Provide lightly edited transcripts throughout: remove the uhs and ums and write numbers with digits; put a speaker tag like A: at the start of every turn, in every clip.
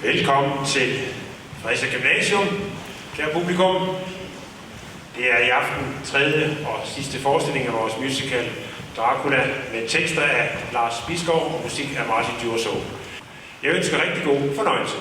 A: Velkommen til Fredericia Gymnasium, kære publikum. Det er i aften tredje og sidste forestilling af vores musical Dracula med tekster af Lars Bisgaard og musik af Martin Djurså. Jeg ønsker rigtig god fornøjelse.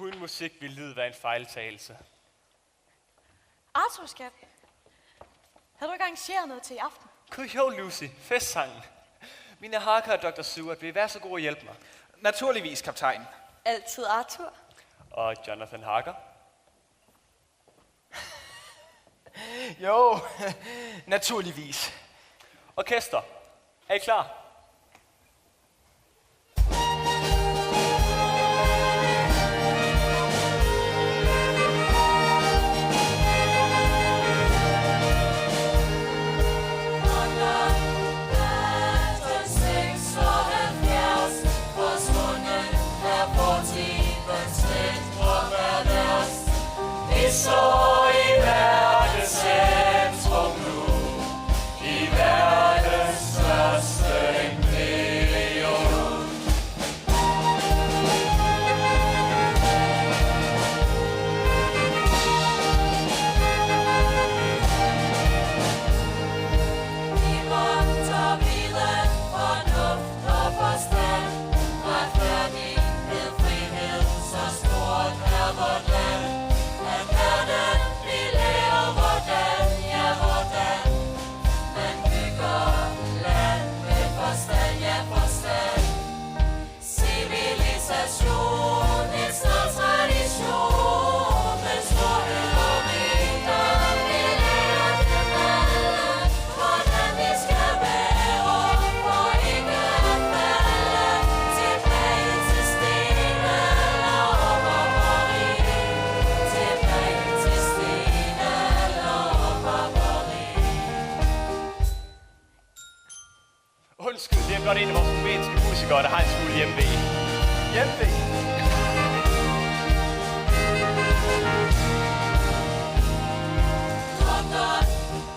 B: Uden musik vil lydet være en fejltagelse.
C: Arthur, skat. Har du ikke arrangeret noget til i aften?
B: Gud jo, Lucy. Festsangen. Mine Harker og Dr. Seward vil være så gode at hjælpe mig.
D: Naturligvis, kaptajn.
C: Altid Arthur.
B: Og Jonathan Harker.
D: Jo, naturligvis.
B: Orkester. Er I klar?
E: Så i verdens centrum nu, i verdens største imperium. Vi vogter viden, fornuft og forstand, retfærdighed, frihed, så stort er vort land.
B: Undskyld, det er blot en af vores rumænske musikere, der har en smule hjemmevæg.
D: Hjemmevæg?
E: London,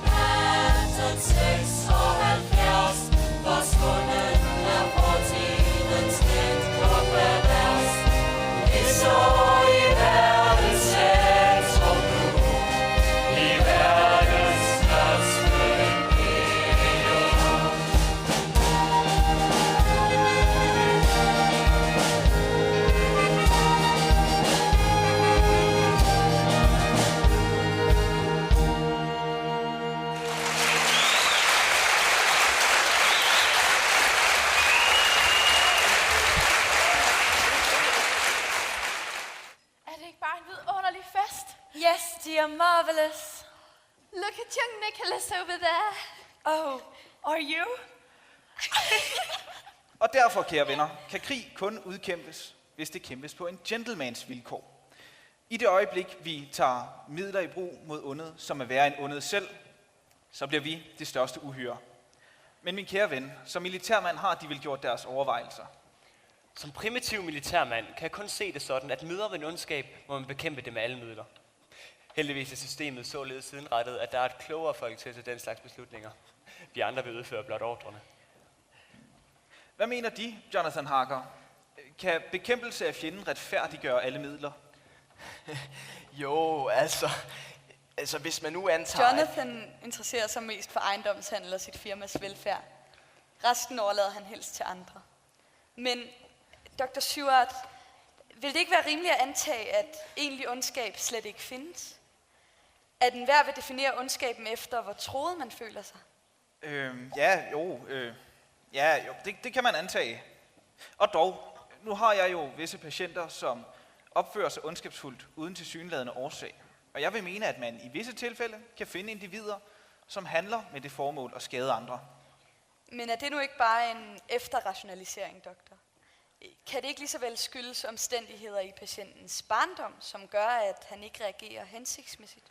E: Manhattan, 6
F: look at young Nicholas over there.
C: Oh, are you?
D: Og derfor, kære venner, kan krig kun udkæmpes, hvis det kæmpes på en gentlemans vilkår. I det øjeblik, vi tager midler i brug mod ondet, som er værre end ondet selv, så bliver vi det største uhyre. Men min kære ven, som militærmand har de vel gjort deres overvejelser.
B: Som primitiv militærmand kan jeg kun se det sådan, at møder en ondskab, må man bekæmpe det med alle midler. Heldigvis er systemet således sidenrettet, at der er et klogere folk til den slags beslutninger. Vi andre vil udføre blot ordrene.
D: Hvad mener de, Jonathan Harker? Kan bekæmpelse af fjenden retfærdiggøre alle midler?
G: Jo, altså hvis man nu antager...
F: Jonathan interesserer sig mest for ejendomshandel og sit firmas velfærd. Resten overlader han helst til andre. Men, Dr. Seward, vil det ikke være rimeligt at antage, at egentlig ondskab slet ikke findes? At enhver vil definere ondskaben efter, hvor troet man føler sig?
D: Det kan man antage. Og dog, nu har jeg jo visse patienter, som opfører sig ondskabsfuldt uden tilsyneladende årsag. Og jeg vil mene, at man i visse tilfælde kan finde individer, som handler med det formål at skade andre.
F: Men er det nu ikke bare en efterrationalisering, doktor? Kan det ikke lige så vel skyldes omstændigheder i patientens barndom, som gør, at han ikke reagerer hensigtsmæssigt?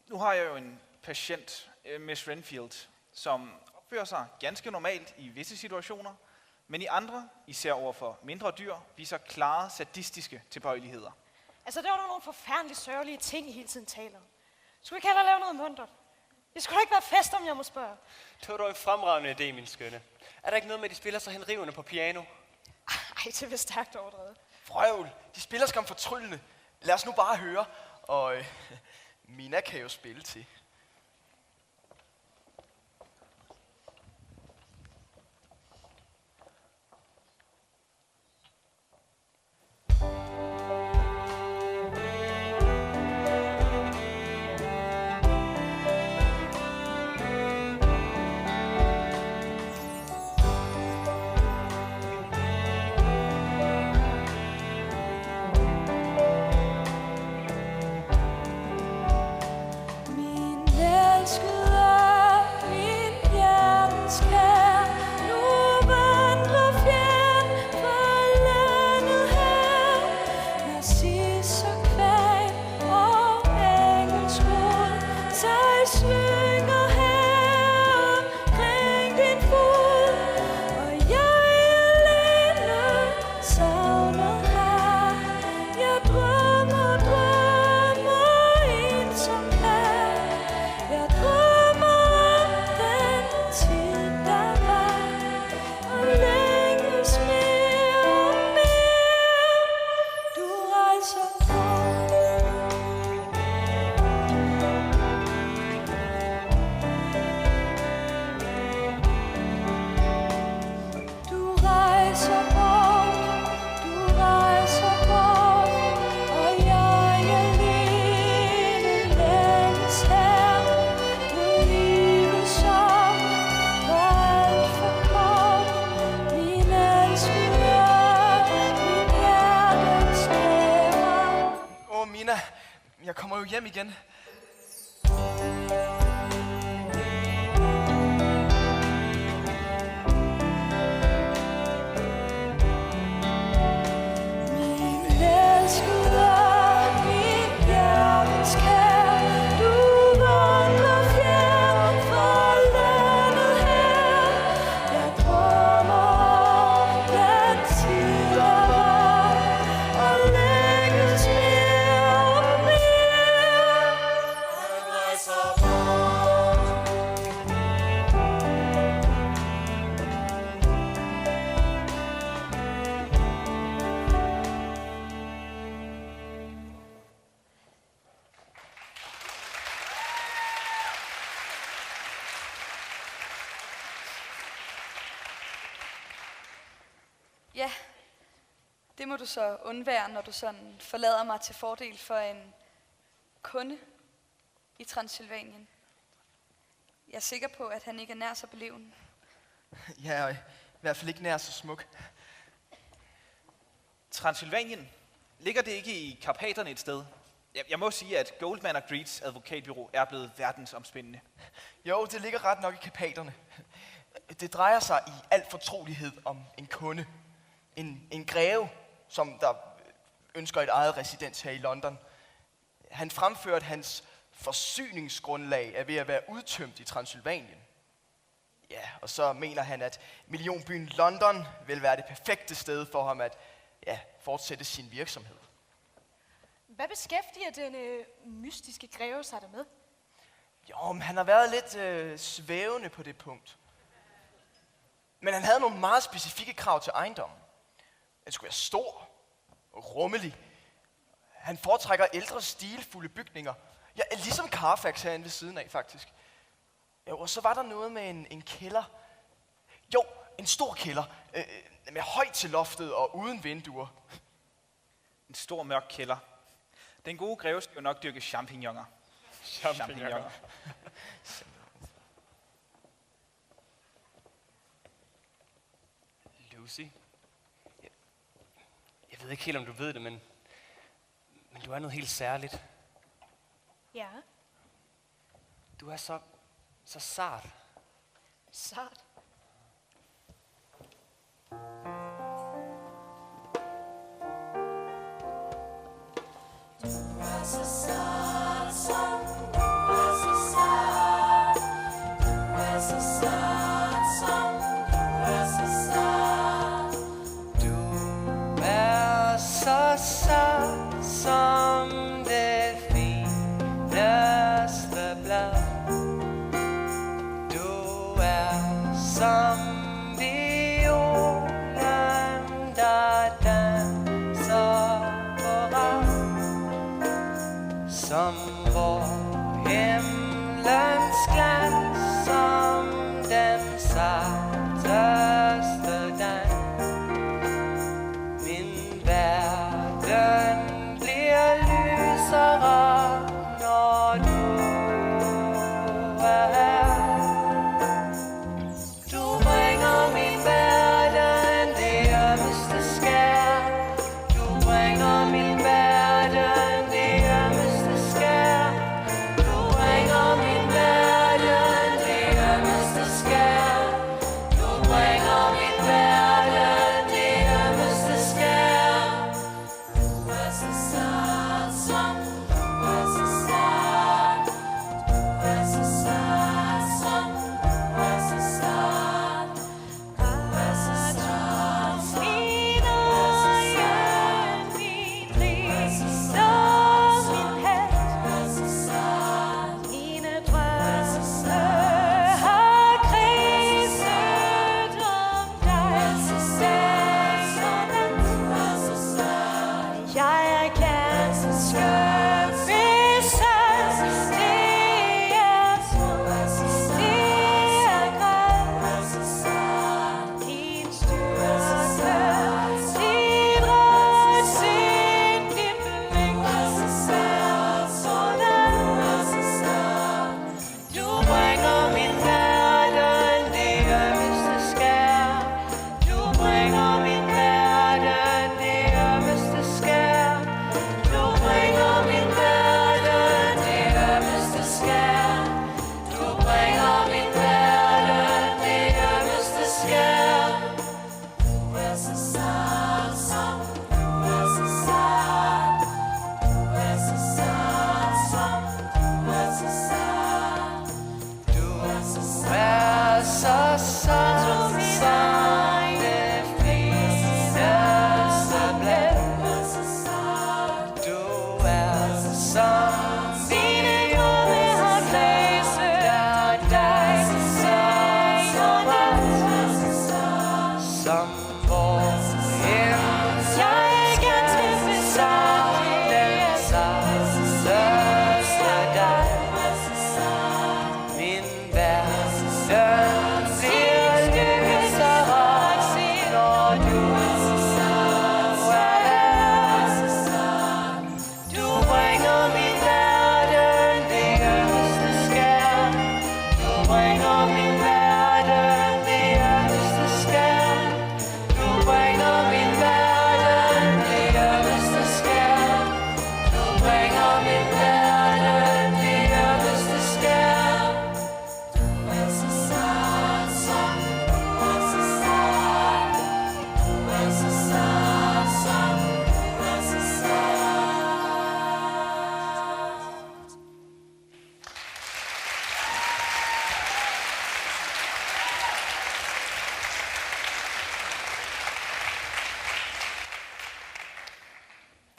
D: Nu har jeg jo en patient, Miss Renfield, som opfører sig ganske normalt i visse situationer, men i andre, især over for mindre dyr, viser klare sadistiske tilbøjeligheder.
C: Altså, det var nogle forfærdeligt sørgelige ting, I hele tiden taler om. Skulle vi ikke hellere lave noget muntert? Det skulle da ikke være fest, om jeg må spørge.
B: Det var dog en fremragende idé, min skønne. Er der ikke noget med, at de spiller så henrivende på piano?
C: Ej, det er vist stærkt overdrevet.
G: Frøvl, de spiller skam fortryllende. Lad os nu bare høre, og Mina kan jo spille til. Jeg kommer jo hjem igen.
F: Ja, det må du så undvære, når du sådan forlader mig til fordel for en kunde i Transylvanien. Jeg er sikker på, at han ikke er nær så belevende.
G: Ja, og i hvert fald ikke nær så smuk.
D: Transylvanien, ligger det ikke i Karpaterne et sted? Jeg må sige, at Goldman & Greeds advokatbyrå er blevet verdensomspændende.
G: Jo, det ligger ret nok i Karpaterne. Det drejer sig i al fortrolighed om en kunde. En greve, som der ønsker et eget residens her i London. Han fremførte, at hans forsyningsgrundlag er ved at være udtømt i Transylvanien. Ja, og så mener han, at millionbyen London vil være det perfekte sted for ham at fortsætte sin virksomhed.
C: Hvad beskæftiger denne mystiske greve sig der med?
G: Jo, men han har været lidt svævende på det punkt. Men han havde nogle meget specifikke krav til ejendommen. Den skulle være stor og rummelig. Han foretrækker ældre, stilfulde bygninger. Ja, ligesom Carfax herinde ved siden af, faktisk. Jo, og så var der noget med en kælder. Jo, en stor kælder. Med højt til loftet og uden vinduer.
D: En stor mørk kælder. Den gode greve skal jo nok dyrke champignoner. Champignoner.
B: Lucy, jeg ved ikke helt, om du ved det, men du er noget helt særligt.
C: Ja,
B: Du er så sart.
C: sart.
B: Du er så sart som det fineste blad. Du er som violen, der danser på rad. Som vor himlens glans, som den sarteste dag. Min verden bliver lysere, når du er her. Du bringer min verden det ømmeste skær. Du bringer min verden det ømmeste skær. Du bringer min verden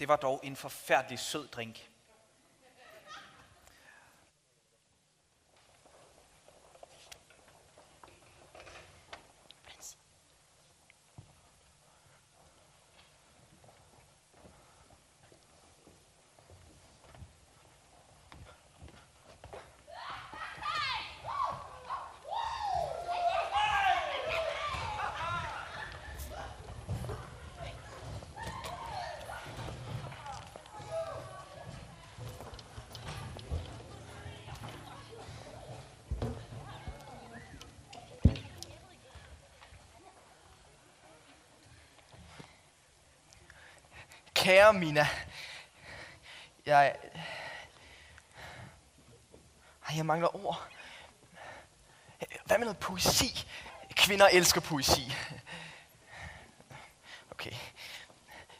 D: Det var dog en forfærdelig sød drink.
G: Kære Mina, jeg mangler ord. Hvad med noget poesi? Kvinder elsker poesi. Okay.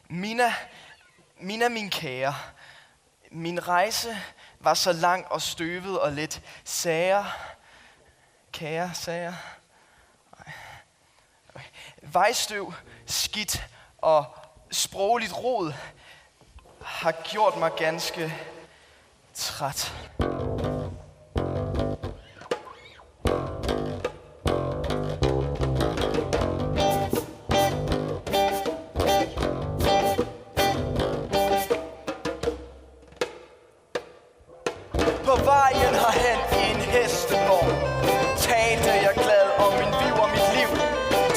G: Mina, min kære. Min rejse var så lang og støvet og lidt kære sager. Okay. Vejstøv, skidt og sprogligt rod har gjort mig ganske træt. På vejen herhen i en hestevogn talte jeg glad om min liv og mit liv.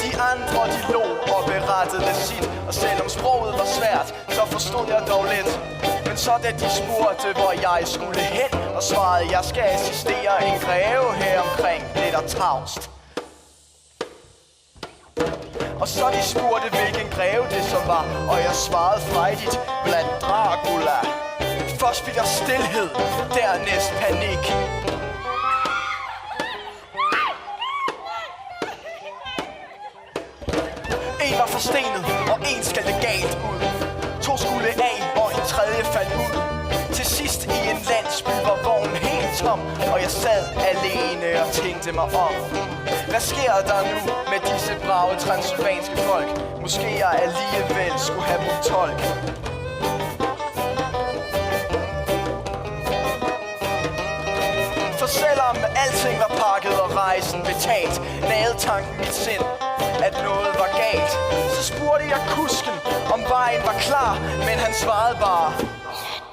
G: De andre de lå og berettede sit, og selvom sproget var svært, så forstod jeg dog lidt. Men så da de spurgte, hvor jeg skulle hen, og svarede, jeg skal assistere en greve her omkring, blev der tavst. Og så de spurgte, hvilken greve det så var, og jeg svarede frejdigt, blandt Dracula. Først blev der stilhed, dernæst panik. En var forstenet, og en skaldte galt ud. To skulle af, og en tredje faldt ud. Til sidst i en landsby var vognen helt tom, og jeg sad alene og tænkte mig om. Hvad sker der nu med disse brave transylvanske folk? Måske jeg alligevel skulle have min tolk. For selvom alting var pakket og rejsen betalt, nagede tanken mit sind, at noget var galt. Så spurgte jeg kusken, om vejen var klar, men han svarede bare,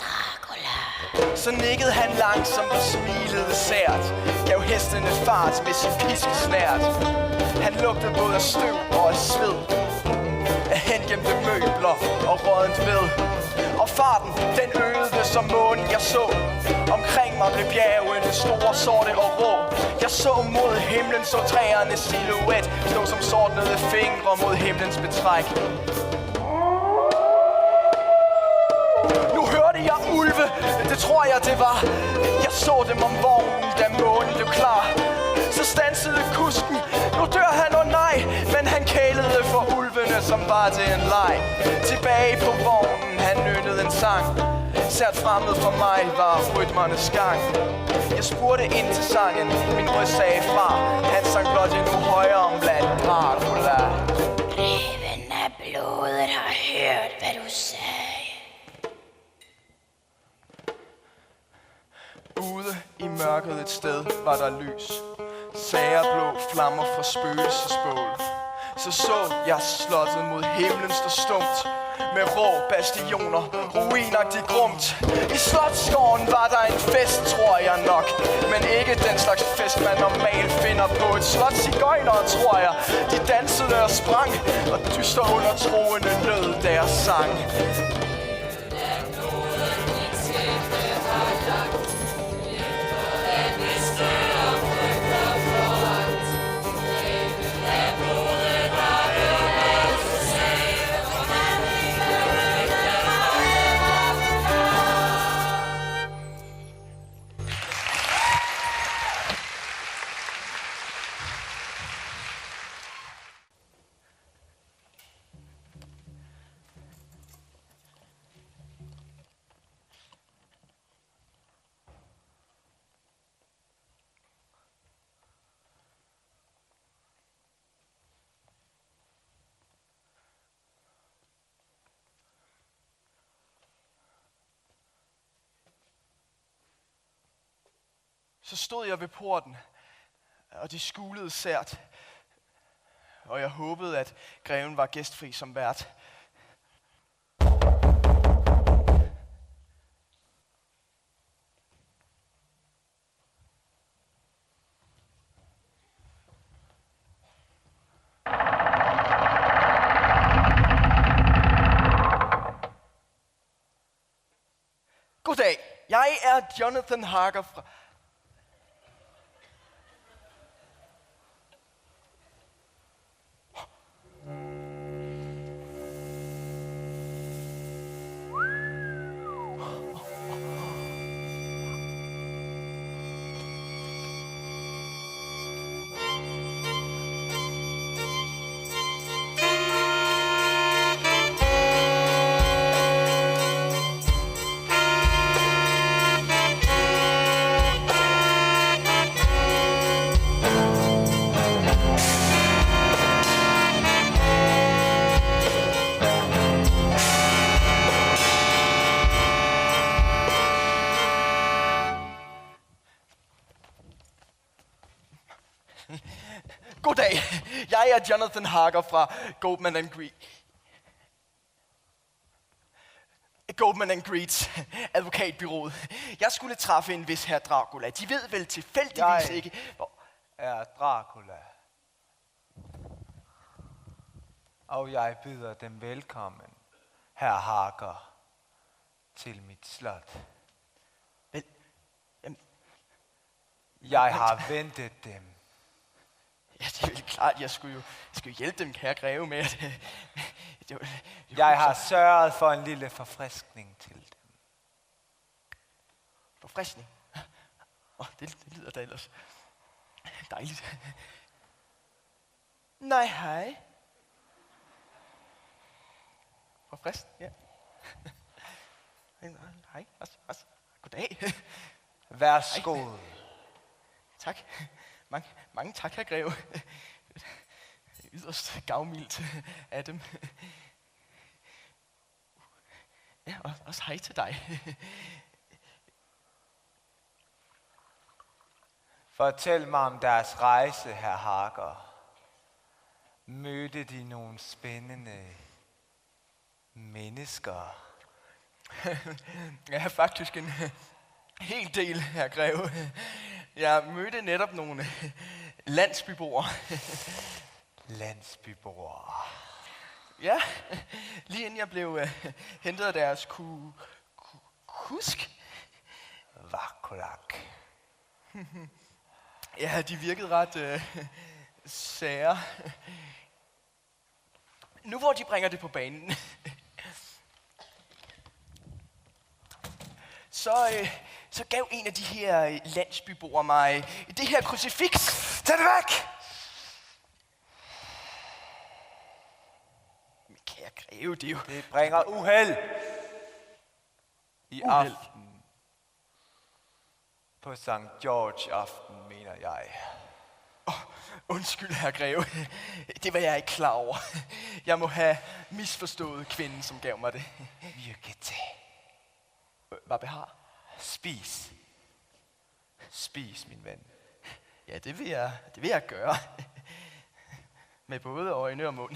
G: Dracula. Så nikkede han langsomt og smilede sært, gav hestene fart med sin piskesnært. Han lugtede både af støv og af sved, af hengemte møbler og rådent ved. Og farten, den øgede som månen jeg så. Omkring mig blev bjergene store, sorte og rå. Jeg så mod himlen, så træernes silhuet stå som sortnede fingre mod himlens betræk. Nu hørte jeg ulve, det tror jeg det var. Jeg så dem om vognen, da månen blev klar. Så stansede kusken, nu dør han, og nej. Men han kælede for ulvene, som var til en leg. Tilbage på vognen, han nynnede en sang. Sært fremmed for mig var rytmernes gang. Jeg spurgte ind til sangen, min røst sagde fra. Han sang blot endnu højere om blandt Dracula.
H: Greven af blodet har hørt, hvad du sagde.
G: Ude i mørket et sted var der lys. Sagerblå flammer fra spøgelsesbål. Så jeg slottet mod himlen stå stumt, med rå bastioner, ruinagtigt grumt. I Slotsgården var der en fest, tror jeg nok, men ikke den slags fest, man normalt finder på et slot. Sigøjnere, tror jeg, de dansede og sprang, og dyster under troende lød deres sang. så stod jeg ved porten, og det skulede sært. Og jeg håbede, at greven var gæstfri som vært. Goddag, jeg er Jonathan Harker fra... Goddag, jeg er Jonathan Harker fra Goldman Greets advokatbyrået. Jeg skulle træffe en vis herr Dracula. De ved vel tilfældigvis ikke...
I: er Dracula. Og jeg byder dem velkommen, herr Harker, til mit slot.
G: Vel, jamen,
I: Jeg har ventet dem.
G: ja, det er vel klart, jeg skulle jo hjælpe dem, herre greve, med at...
I: Jeg har sørget for en lille forfriskning til dem.
G: Forfriskning. Det lyder da ellers dejligt. Nej, hej. Forfriskning, ja. Hej, goddag.
I: Værsgo.
G: Tak. Mange tak, herre greve. Yderst gavmildt af dem. Ja, og også hej til dig.
I: Fortæl mig om deres rejse, herr Harker. Mødte de nogle spændende mennesker?
G: Ja, faktisk en hel del, herre greve. Jeg mødte netop nogle landsbyboere.
I: Landsbyboere.
G: Ja, lige inden jeg blev hentet af deres kusk.
I: Vakulak.
G: Ja, de virkede ret sære. Nu hvor de bringer det på banen, så gav en af de her landsbyboere mig det her krucifiks.
I: Tag det væk!
G: Men kære greve, det er jo...
I: Det bringer uheld. I
G: Uheld.
I: aften. På St. George aften, mener jeg.
G: Undskyld, herre greve. Det var jeg ikke klar over. Jeg må have misforstået kvinden, som gav mig det.
I: Virkelig.
G: Hvad behar?
I: Spis. Spis, min ven.
G: Ja, det vil jeg gøre. Med både øjne og mund.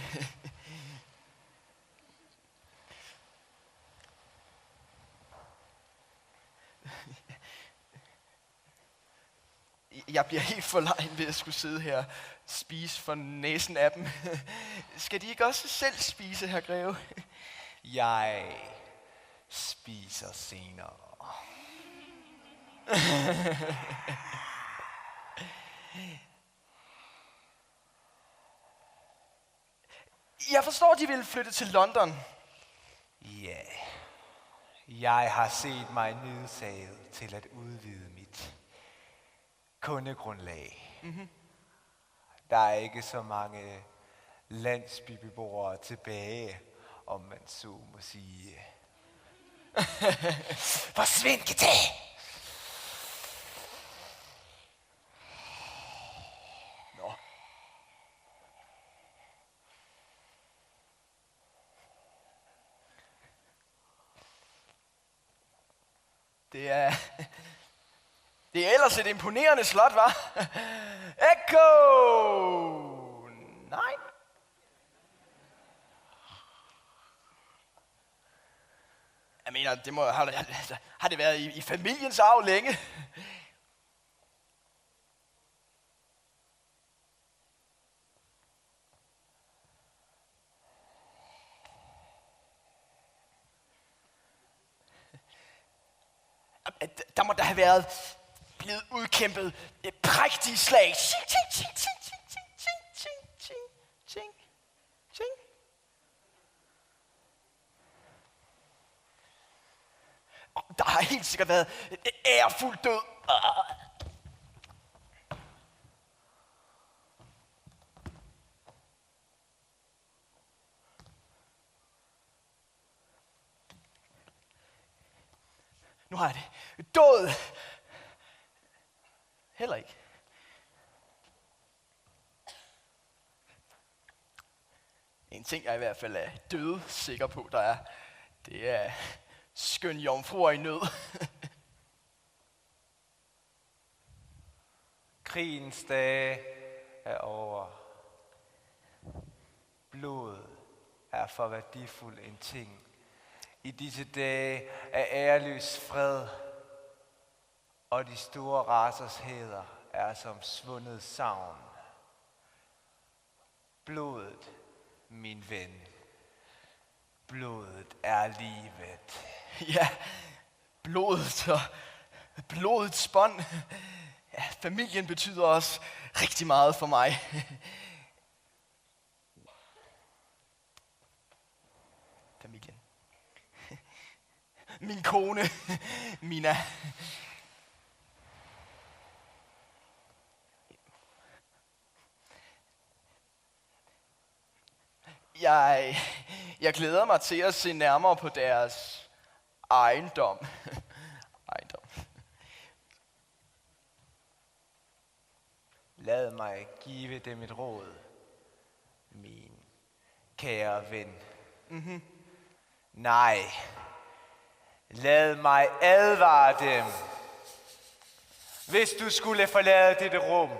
G: Jeg bliver helt forlegen ved at skulle sidde her og spise for næsen af dem. Skal de ikke også selv spise, herre greve?
I: Jeg spiser senere.
G: Jeg forstår, de vil flytte til London.
I: Ja. Jeg har set mig nødsaget til at udvide mit kundegrundlag. Mm-hmm. Der er ikke så mange landsbybeboere tilbage, om man så må sige. Forsvind, Gita!
G: Nå. Det Det er ellers et imponerende slot, var? Echo! Nej. Jeg mener, det må har det været i familiens arv længe. Der må der have været blevet udkæmpet et prægtigt slag. Ching, ching, ching, ching, ching, ching, ching, ching, ching, ching. Der har helt sikkert været et ærefuld død. Nu har jeg det. Død. Heller ikke. En ting, jeg i hvert fald er død sikker på, der er, det er skøn jomfruer i nød.
I: Krigens dage er over. Blodet er for værdifuld en ting. I disse dage er æreløs fred, og de store racers hæder er som svundet savn. Blodet, min ven, blodet er livet.
G: Ja, blodet og blodets bånd. Ja, familien betyder også rigtig meget for mig. Familien. Min kone, Mina. Jeg glæder mig til at se nærmere på deres ejendom.
I: Lad mig give dem et råd, min kære ven. Mm-hmm. Nej, lad mig advare dem. Hvis du skulle forlade dette rum,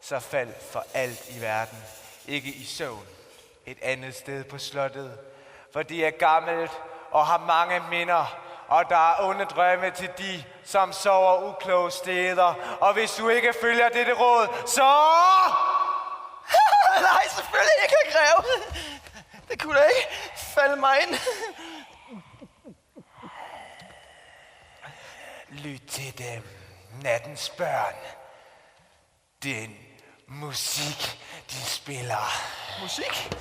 I: så fald for alt i verden, ikke i søvn, et andet sted på slottet. For det er gammelt og har mange minder, og der er onde drømme til de, som sover ukloge steder. Og hvis du ikke følger dette råd, så...
G: Nej, selvfølgelig ikke, greve. Det kunne da ikke falde mig ind.
I: Lyt til dem, nattens børn. Den musik, de spiller.
G: Musik?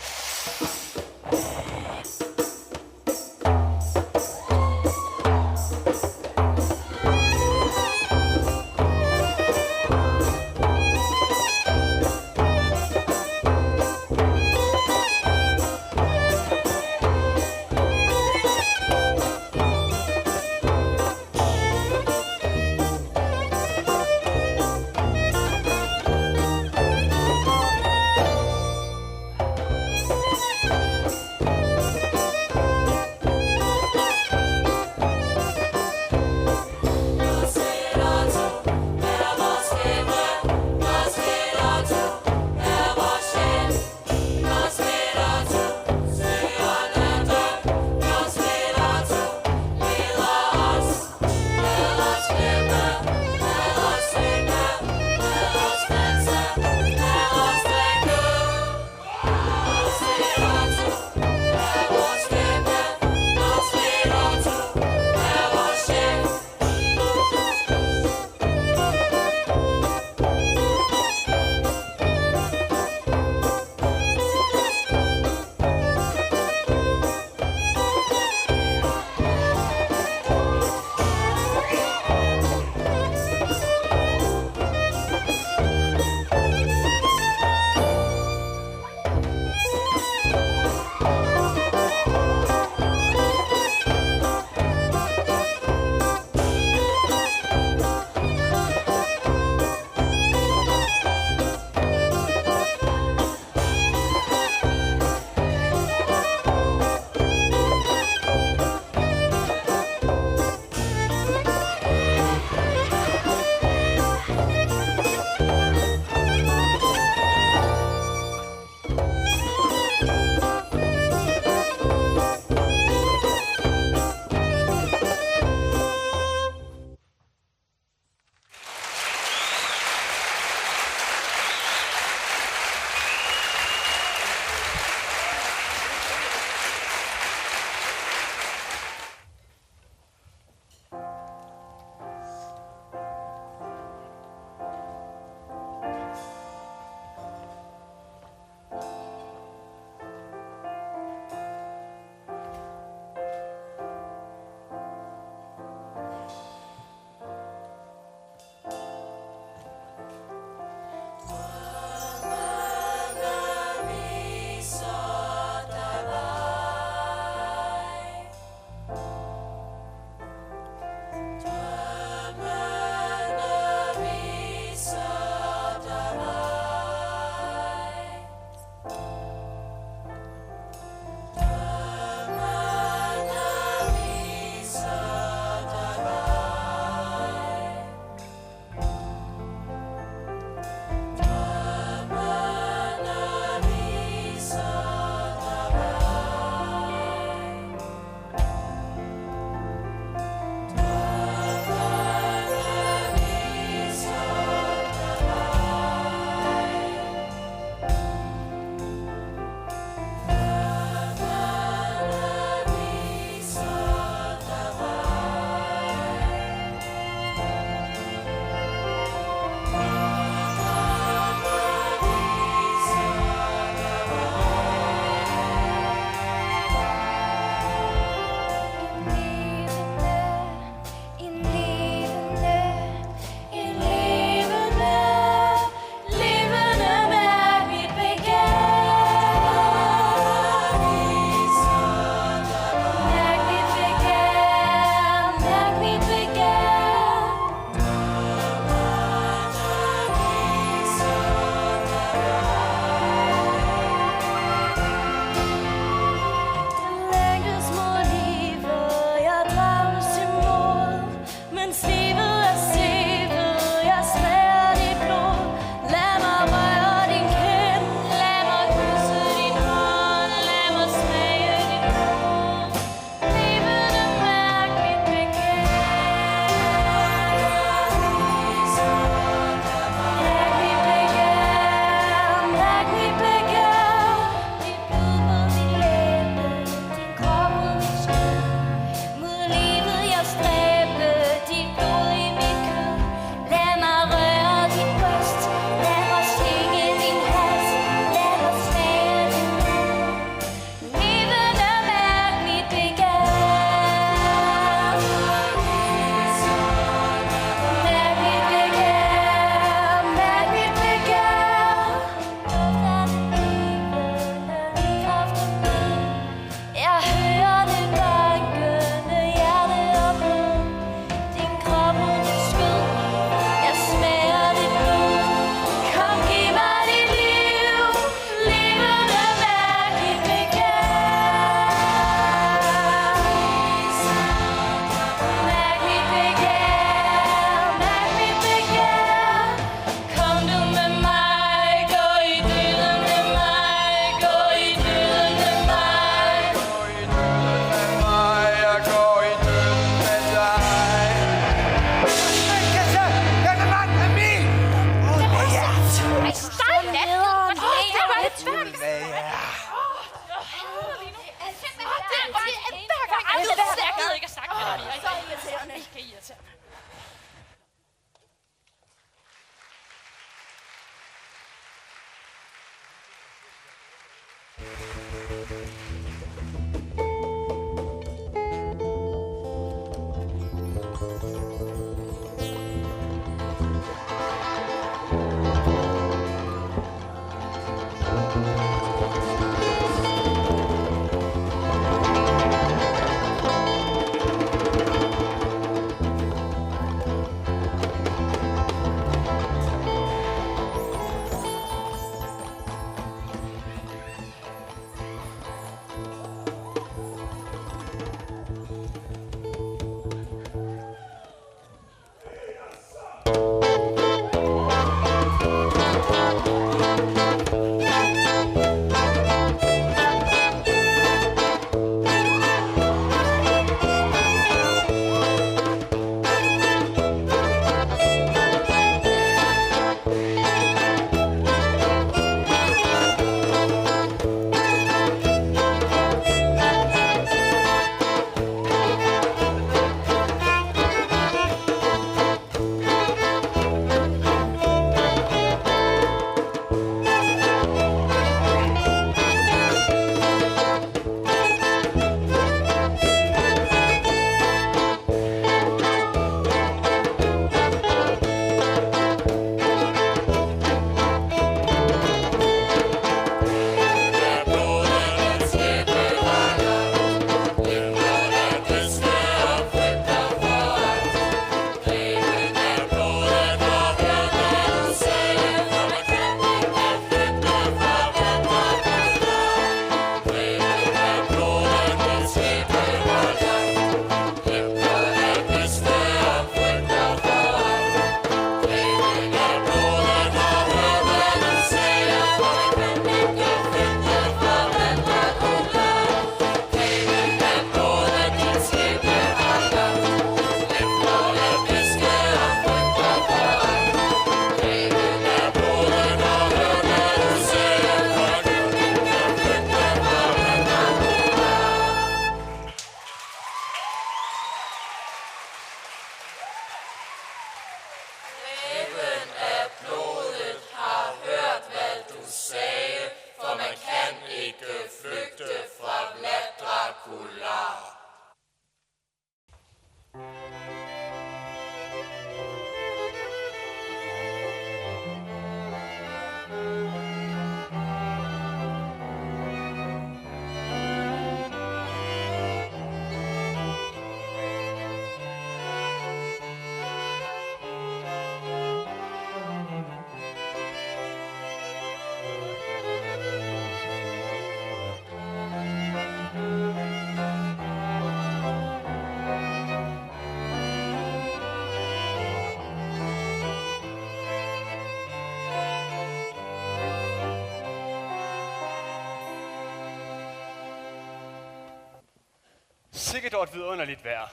B: sikkert et vidunderligt vejr.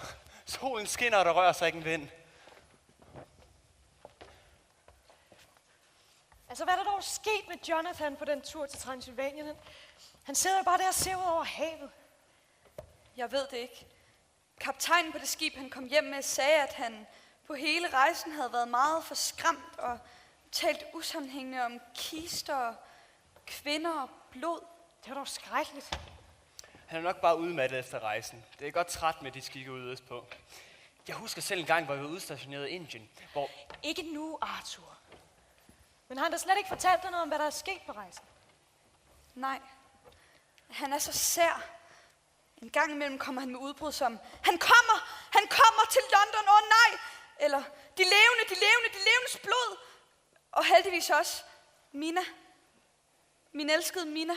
B: Solen skinner, og der rører sig ikke en vind.
C: Altså, hvad er der dog sket med Jonathan på den tur til Transylvanien? Han sidder jo bare der og ser ud over havet.
F: Jeg ved det ikke. Kaptajnen på det skib, han kom hjem med, sagde, at han på hele rejsen havde været meget forskræmt og talt usammenhængende om kister, kvinder og blod.
C: Det var dog skrækkeligt.
B: Han er nok bare udmattet efter rejsen. Det er godt træt med de skikke ude østpå. Jeg husker selv en gang, hvor vi var udstationeret i Indien, hvor...
C: Ikke nu, Arthur. Men har han da slet ikke fortalt dig noget om, hvad der er sket på rejsen?
F: Nej. Han er så sær. En gang imellem kommer han med udbrud som, han kommer til London, åh nej! Eller, de levendes blod. Og heldigvis også, Mina. Min elskede Mina.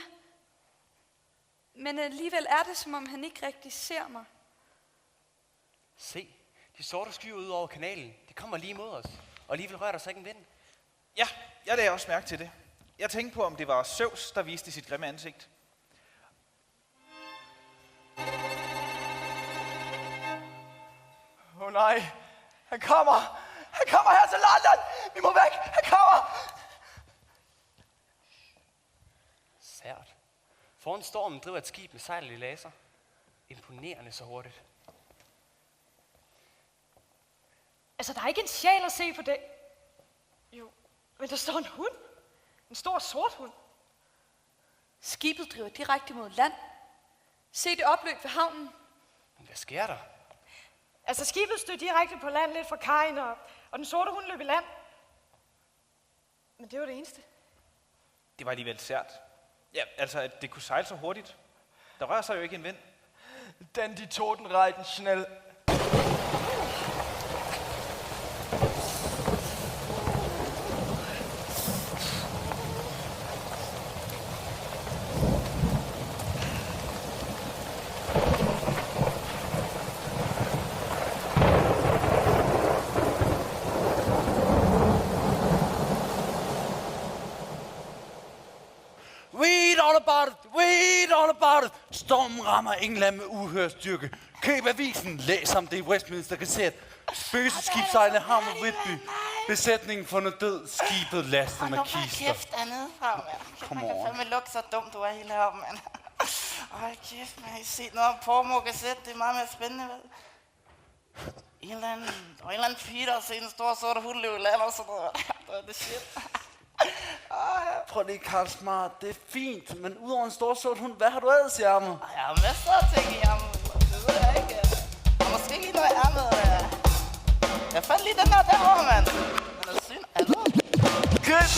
F: Men alligevel er det, som om han ikke rigtig ser mig.
B: Se, de sorte skyer ud over kanalen. De kommer lige mod os. Og alligevel rører der sig ikke en vind.
D: Ja, jeg lagde også mærke til det. Jeg tænkte på, om det var Zeus, der viste sit grimme ansigt.
G: Åh nej, han kommer! Han kommer her til London! Vi må væk! Han kommer!
B: Sært. Foran stormen driver et skib med sejl i laser. Imponerende så hurtigt.
C: Altså, der er ikke en sjæl at se på det. Jo, men der står en hund. En stor sort hund.
F: Skibet driver direkte mod land. Se det opløb ved havnen.
B: Men hvad sker der?
C: Altså, skibet stod direkte på land lidt fra kajen, og den sorte hund løb i land. Men det var det eneste.
D: Det var alligevel sært. Ja, altså, at det kunne sejle så hurtigt. Der rører sig jo ikke en vind.
G: Denn de Toten reiten schnell.
J: Read all about it. Stormen rammer England med uhørt styrke. Køb avisen, læs om det i Westminster Gazette. Spøgelseskibsejlende hammer Whitby. Besætningen fundet død, skibet lastet med kister.
H: Kæft dernede fra, mand. Man kan fandme lugte så dumt, du er helt heroppe, mand. Hold kæft, man. I set noget om Pormo Gazette, det er meget mere spændende, vel? En eller anden pige, der har set en stor sorte hund løbe i land og sådan noget. Det er det shit.
J: Prøv lige, Karl Smart. Det er fint, men udover en stor sort hund, hvad har du ellers i ærmet?
H: Jeg har masser af ting i ærmet. Det ved jeg ikke. Og måske lige noget i ærmet. Jeg fandt lige den derovre, mand. Den er synd. Hallo?
G: Køb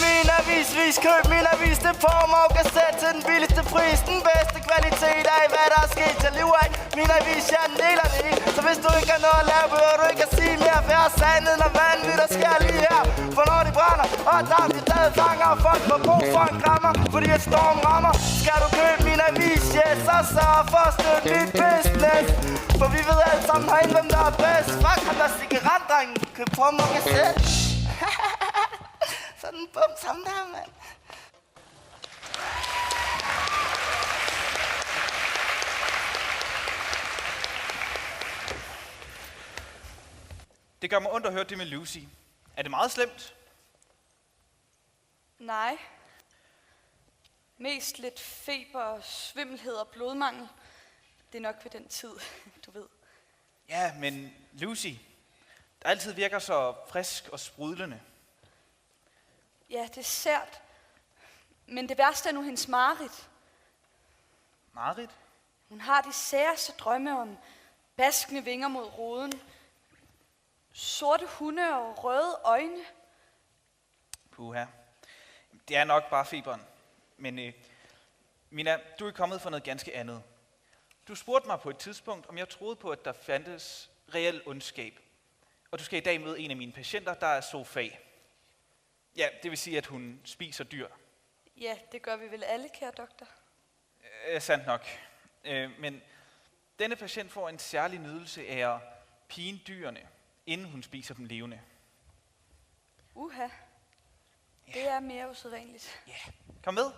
G: min avis, det Pormo Gazette til den billigste pris, den bedste kvalitet af, hvad der er sket. Jeg lever ikke min avis, jeg deler det ikke. Så hvis du ikke har noget at lave, behøver du ikke at sige mere, for jeg har sandheden og vandet, der sker lige her. For når de brænder, og der de stadig fanger, og folk får brug for en krammer, fordi et storm rammer. Skal du købe min avis, yes, så sørg for at støtte mit business. For vi ved alle sammen herinde, hvem der er bedst. Fuck ham der cigaretdrengen, køb Pormo Gazette.
H: Sådan en bum sammen der, mand.
D: Det gør mig ondt at høre det med Lucy. Er det meget slemt?
F: Nej. Mest lidt feber, svimmelhed og blodmangel. Det er nok ved den tid, du ved.
D: Ja, men Lucy, der altid virker så frisk og sprudlende.
F: Ja, det er sært. Men det værste er nu hendes mareridt.
D: Marit?
F: Hun har de særeste drømme om baskende vinger mod roden, sorte hunde og røde øjne.
D: Puha. Det er nok bare feberen. Men Mina, du er kommet for noget ganske andet. Du spurgte mig på et tidspunkt, om jeg troede på, at der fandtes reel ondskab. Og du skal i dag møde en af mine patienter, der er Sofie. Ja, det vil sige, at hun spiser dyr.
F: Ja, det gør vi vel alle, kære doktor.
D: Sandt nok. Men denne patient får en særlig nydelse af at pine dyrene, inden hun spiser dem levende.
F: Uha. Det er mere usædvanligt.
D: Ja, kom med.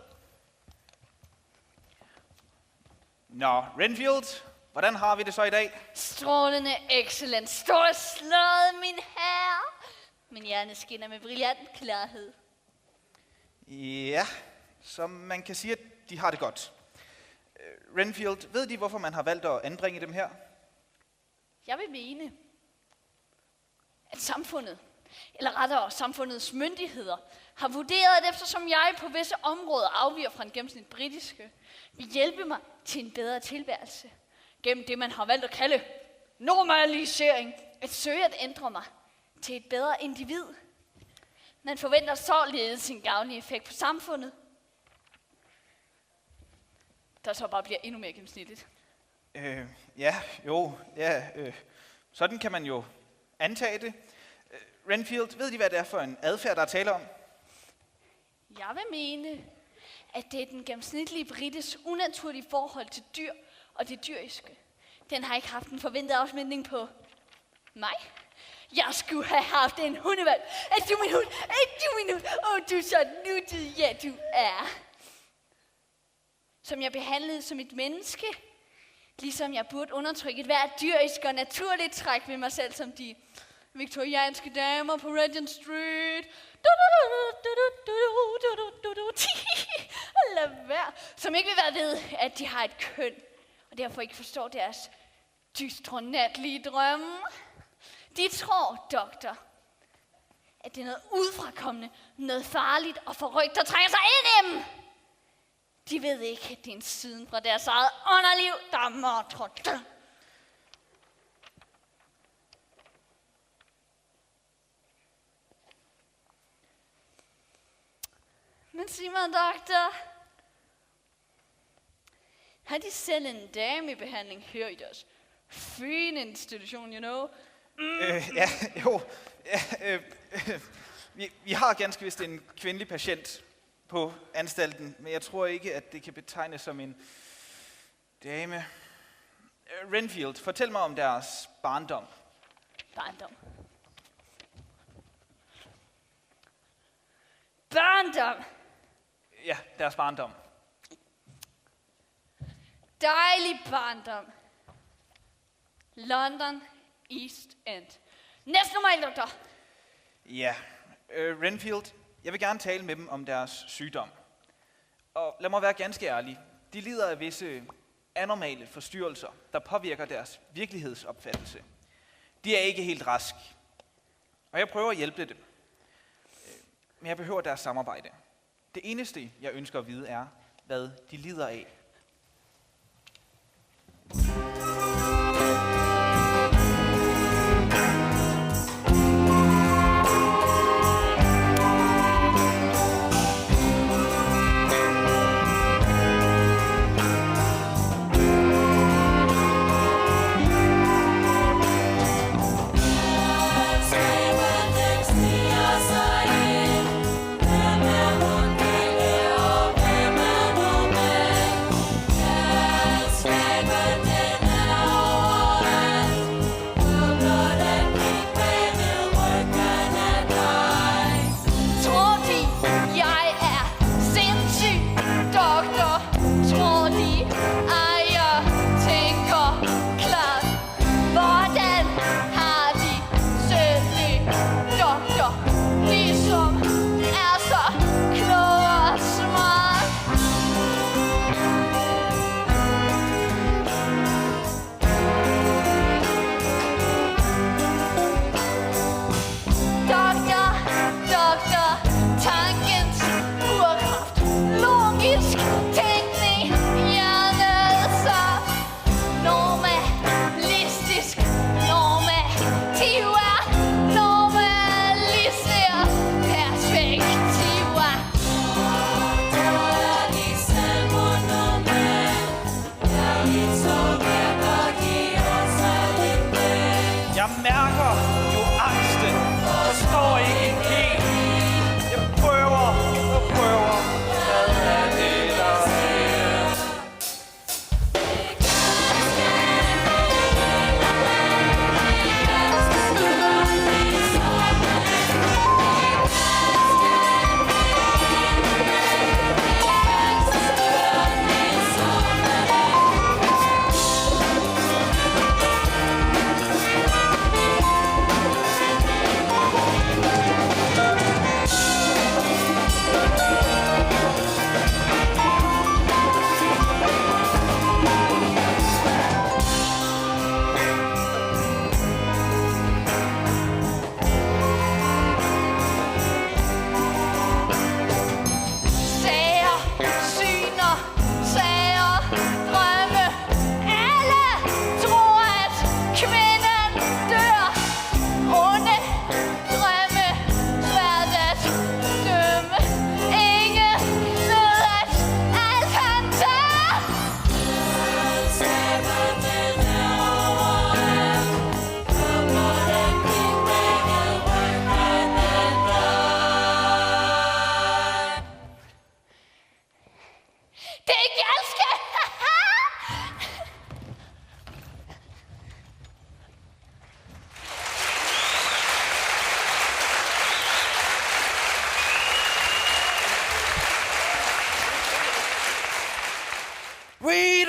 D: Nå, Renfield, Hvordan har vi det så i dag?
K: Strålende, excellent, storslået, min herre. Min hjerne skinner med brillant klarhed.
D: Ja, så man kan sige, at de har det godt. Renfield, ved de, hvorfor man har valgt at anbringe dem her?
K: Jeg vil mene, at samfundet, eller rettere samfundets myndigheder, har vurderet, at eftersom jeg på visse områder afviger fra en gennemsnit britiske, vil hjælpe mig til en bedre tilværelse. Gennem det, man har valgt at kalde normalisering. At søge at ændre mig til et bedre individ. Man forventer således en gavnlig effekt på samfundet, der så bare bliver endnu mere gennemsnitligt.
D: Sådan kan man jo antage det. Renfield, ved de, hvad det er for en adfærd, der er tale om?
K: Jeg vil mene, at det er den gennemsnitlige brites unaturlige forhold til dyr og det dyriske. Den har ikke haft en forventet afsmætning på mig. Jeg skulle have haft en hundevalg. Er du min hund? Er du min hund? Du er så nuttet. Ja, du er. Som jeg behandlede som et menneske. Ligesom jeg burde undertrykke et hvert dyrisk og naturligt træk ved mig selv, som de viktorianske damer på Regent Street. Lad være. Som ikke vil være ved, at de har et køn, og derfor ikke forstår deres dystre natlige drømme. De tror, doktor, at det er noget udefrakommende, noget farligt og forrygt, der trænger sig ind i dem. De ved ikke, at det er en siden fra deres eget underliv, der måtrer dø. Men sig mig, doktor, har de selv en dame i behandling her i deres fine institution, you know?
D: Vi har ganske vist en kvindelig patient på anstalten, men jeg tror ikke, at det kan betegnes som en dame. Renfield, fortæl mig om deres barndom.
K: Barndom. Barndom!
D: Ja, deres barndom.
K: Dejlig barndom. London, East End. Næste normal, doktor.
D: Ja, Renfield, jeg vil gerne tale med dem om deres sygdom. Og lad mig være ganske ærlig. De lider af visse anormale forstyrrelser, der påvirker deres virkelighedsopfattelse. De er ikke helt raske. Og jeg prøver at hjælpe dem. Men jeg behøver deres samarbejde. Det eneste, jeg ønsker at vide, er, hvad de lider af.
E: Hvem er hun, hvem er og hvem er nu med?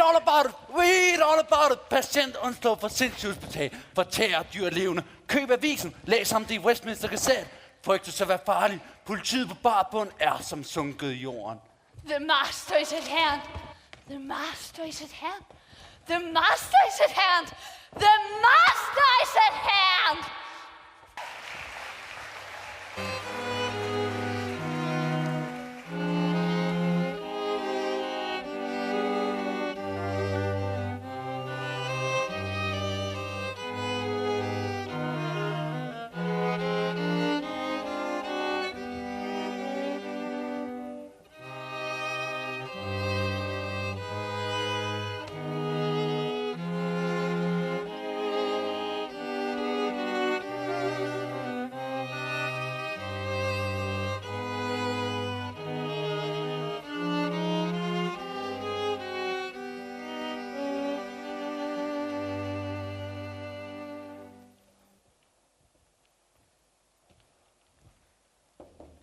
J: all about it. Read all about it. Patient undslået for sindssygehospital. Fortærer dyr levende. Køb avisen. Læs om det i Westminster Gazette. Frygtes at være farlig. Politiet på bar bund er som sunket i jorden.
K: The master is at hand. The master is at hand. The master is at hand. The master is at hand.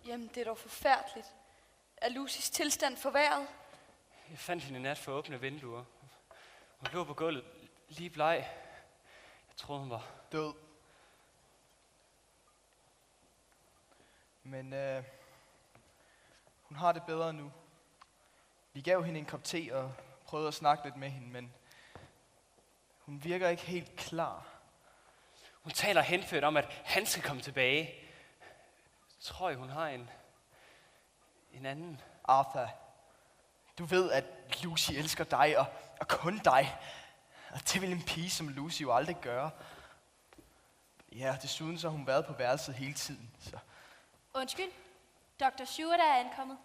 F: Jamen, det er dog forfærdeligt. Er Lucys tilstand forværret?
B: Jeg fandt hende i nat for åbne vinduer. Hun lå på gulvet, lige bleg. Jeg troede, hun var
G: død. Men hun har det bedre nu. Vi gav hende en kop te og prøvede at snakke lidt med hende, men hun virker ikke helt klar.
B: Hun taler henført om, at han skal komme tilbage. Tror jeg, hun har en anden.
G: Arthur, du ved, at Lucy elsker dig, og kun dig. Og det vil en pige som Lucy jo aldrig gøre. Ja, desuden så har hun været på værelset hele tiden. Så.
K: Undskyld. Dr. Stewart er ankommet.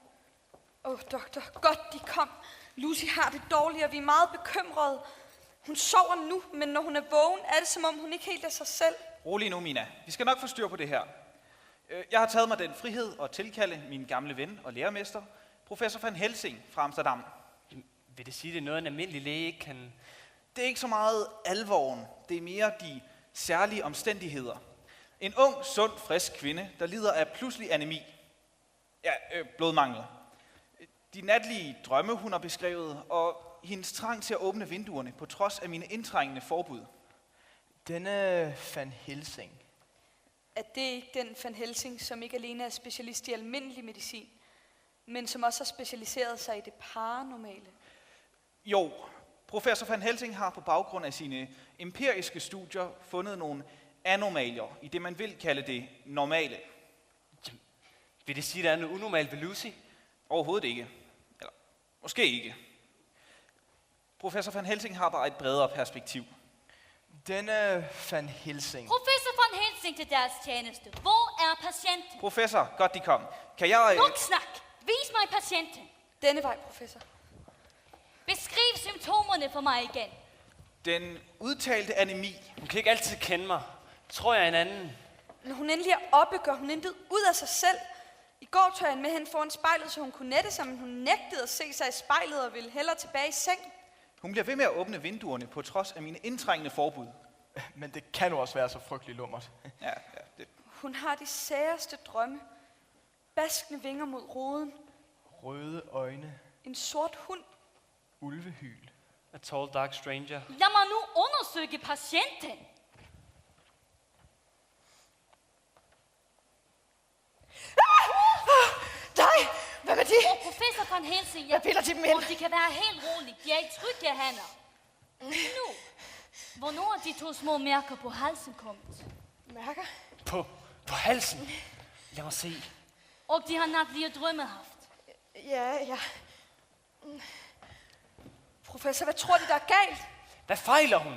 F: Doktor, godt de kom. Lucy har det dårligt, og vi er meget bekymrede. Hun sover nu, men når hun er vågen, er det som om hun ikke helt er sig selv.
D: Rolig nu, Mina. Vi skal nok få styr på det her. Jeg har taget mig den frihed at tilkalde min gamle ven og lærermester, professor Van Helsing fra Amsterdam.
B: Vil det sige, det er noget, en almindelig læge ikke kan...
D: Det er ikke så meget alvoren. Det er mere de særlige omstændigheder. En ung, sund, frisk kvinde, der lider af pludselig anemi. Ja, blodmangel. De natlige drømme, hun har beskrevet, og hendes trang til at åbne vinduerne, på trods af mine indtrængende forbud.
G: Denne Van Helsing.
F: Er det ikke den Van Helsing, som ikke alene er specialist i almindelig medicin, men som også har specialiseret sig i det paranormale?
D: Jo, professor Van Helsing har på baggrund af sine empiriske studier fundet nogle anomalier i det, man vil kalde det normale.
B: Vil det sige, at der er noget unormalt ved Lucy?
D: Overhovedet ikke. Eller måske ikke. Professor Van Helsing har bare et bredere perspektiv.
G: Denne Van Helsing.
K: Professor Van Helsing til deres tjeneste. Hvor er patienten?
D: Professor, godt de kom. Kan jeg...
K: Nok snak! Vis mig patienten.
F: Denne vej, professor.
K: Beskriv symptomerne for mig igen.
D: Den udtalte anemi.
B: Hun kan ikke altid kende mig. Tror jeg en anden.
F: Når hun endelig er oppe, gør hun intet ud af sig selv. I går tog jeg med hende foran spejlet, så hun kunne nette sig, men hun nægtede at se sig i spejlet og ville hellere tilbage i seng.
D: Hun bliver ved med at åbne vinduerne på trods af mine indtrængende forbud.
G: Men det kan jo også være så frygteligt lummert.
D: Ja, det.
F: Hun har de særeste drømme. Baskende vinger mod roden.
G: Røde øjne.
F: En sort hund.
G: Ulvehyl.
B: A tall dark stranger.
K: Lad mig nu undersøge patienten.
C: Dig! Hvad med det?
K: Professor Van Helsing,
C: Jeg piller til dem ind.
K: de kan være helt roligt. De er i trygge hænder. Nu, hvornår er de to små mærker på halsen kommet?
C: Mærker?
B: På halsen? Lad mig se.
K: Og de har natlige drømme haft.
C: Ja.
F: Professor, hvad tror de, der er galt?
B: Hvad fejler hun?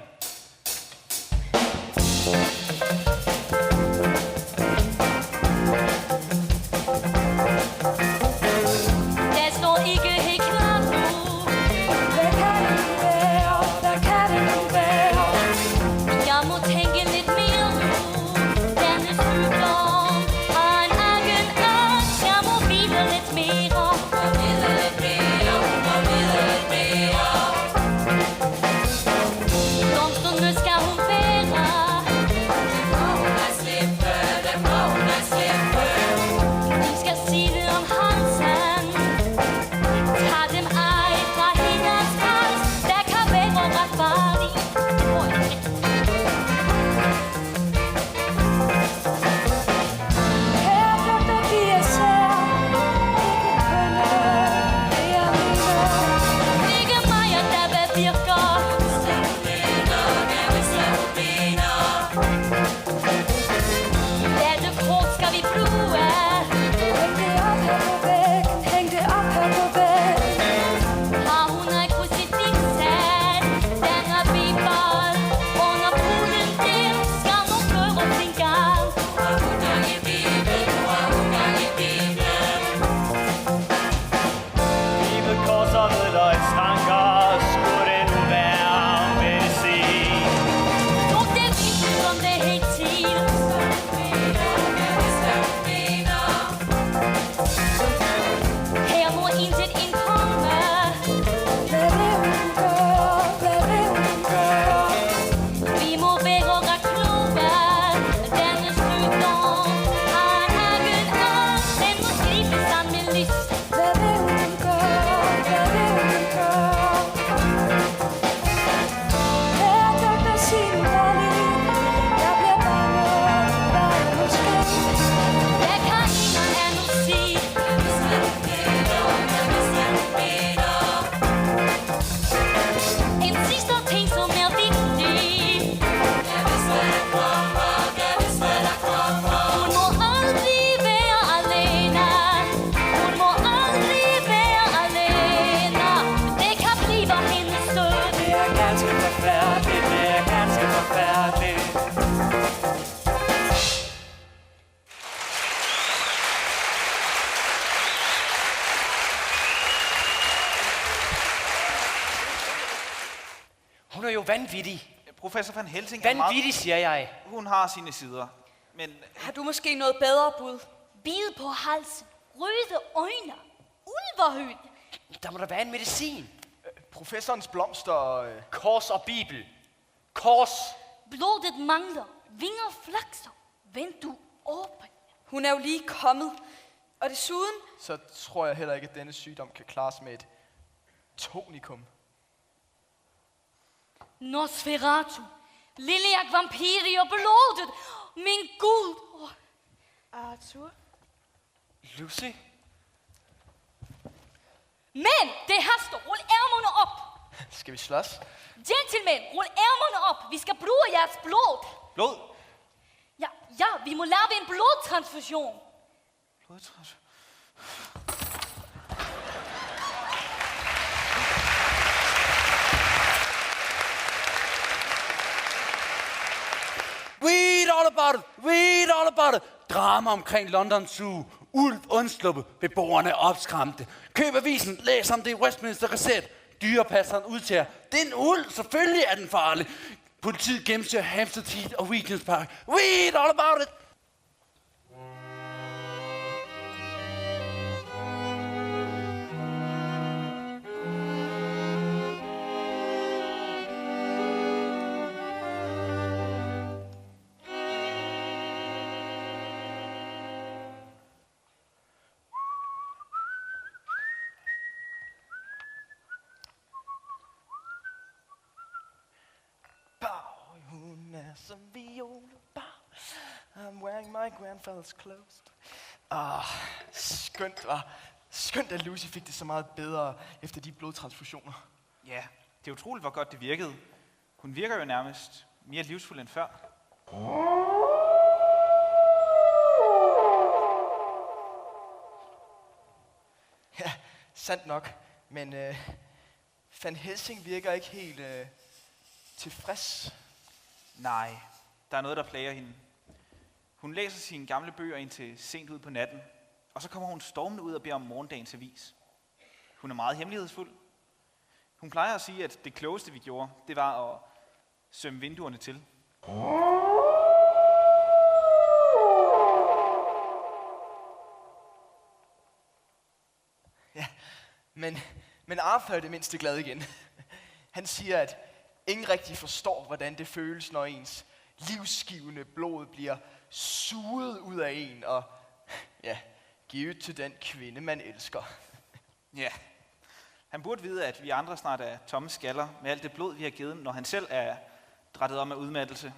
K: Det står ikke helt klart nu.
F: Hvad kan det være? Hvad kan det nu være?
K: Jeg må tænke lidt mere nu. Denne sygdom har en egen art. Jeg må vide lidt mere. Blomsterne skal hun bære.
B: er jo vanvittig.
D: Professor Van Helsing er meget...
B: Vanvittig, siger jeg.
D: Hun har sine sider. Men
F: Har du måske noget bedre bud?
K: Bid på halsen, røde øjne, ulverhud.
B: Der må der være en medicin.
G: Professorens blomster...
B: Kors og bibel. Kors.
K: Blodet mangler, vinger flakser, vindue åben.
F: Hun er jo lige kommet. Og desuden,
G: Så tror jeg heller ikke, at denne sygdom kan klares med et tonikum.
K: Nosferatu, lille vampiri og blodet. Min Gud.
C: Arthur?
B: Lucy.
K: Men det haster. Rul ærmerne op.
G: Skal vi slås?
K: Gentlemen, rul ærmerne op. Vi skal bruge jeres blod.
D: blod.
K: Ja, vi må lave en blodtransfusion.
D: Blodtransfusion.
J: Read all about it! Read all about it! Drama omkring London Zoo. Ulv undsluppet. Beboerne opskræmte. Køb avisen. Læs om det i Westminster Gazette. Dyrepasseren udtager. Det er en ulv. Selvfølgelig er den farlig. Politiet gennemsøger Hampstead Heath og Regent's Park. Read all about it!
G: Hun er som violebar. I'm wearing my grandfather's clothes. Skønt, var. Skønt, at Lucy fik det så meget bedre efter de blodtransfusioner.
D: Ja, det er utroligt, hvor godt det virkede. Hun virker jo nærmest mere livsfuld end før.
G: Ja, sandt nok. Men Van Helsing virker ikke helt tilfreds.
D: Nej, der er noget, der plager hende. Hun læser sine gamle bøger indtil sent ud på natten, og så kommer hun stormende ud og beder om morgendagens avis. Hun er meget hemmelighedsfuld. Hun plejer at sige, at det klogeste, vi gjorde, det var at sømme vinduerne til.
G: Ja, men Arthur er det mindste glad igen. Han siger, at ingen rigtig forstår, hvordan det føles, når ens livsgivende blod bliver suget ud af en og givet til den kvinde, man elsker.
D: Ja, han burde vide, at vi andre snart er tomme skaller med alt det blod, vi har givet, når han selv er drættet om af udmattelse.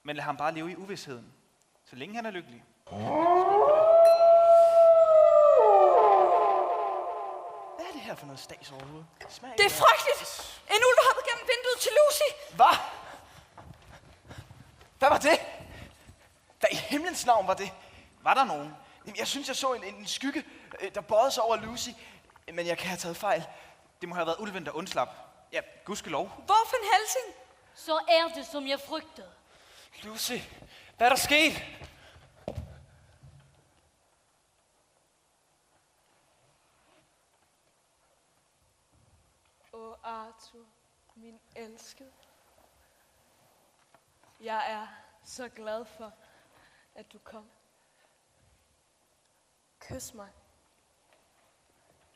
D: Men lad ham bare leve i uvidsheden, så længe han er lykkelig.
G: Hvad er det her for noget stas overhovedet?
F: det er frygteligt. En ulv har hoppet gennem vinduet til Lucy.
G: Hvad? Hvad var det? Hvad i himlens navn var det?
D: Var der nogen?
G: Jamen, jeg synes, jeg så en skygge, der bøjede sig over Lucy, men jeg kan have taget fejl.
D: Det må have været ulven, der undslap. Ja, gudskelov.
F: Hvor Van Helsing?
K: Så er det, som jeg frygtede.
B: Lucy, hvad er der sket?
C: Åh, Arthur, min elskede. Jeg er så glad for, at du kom. Kys mig.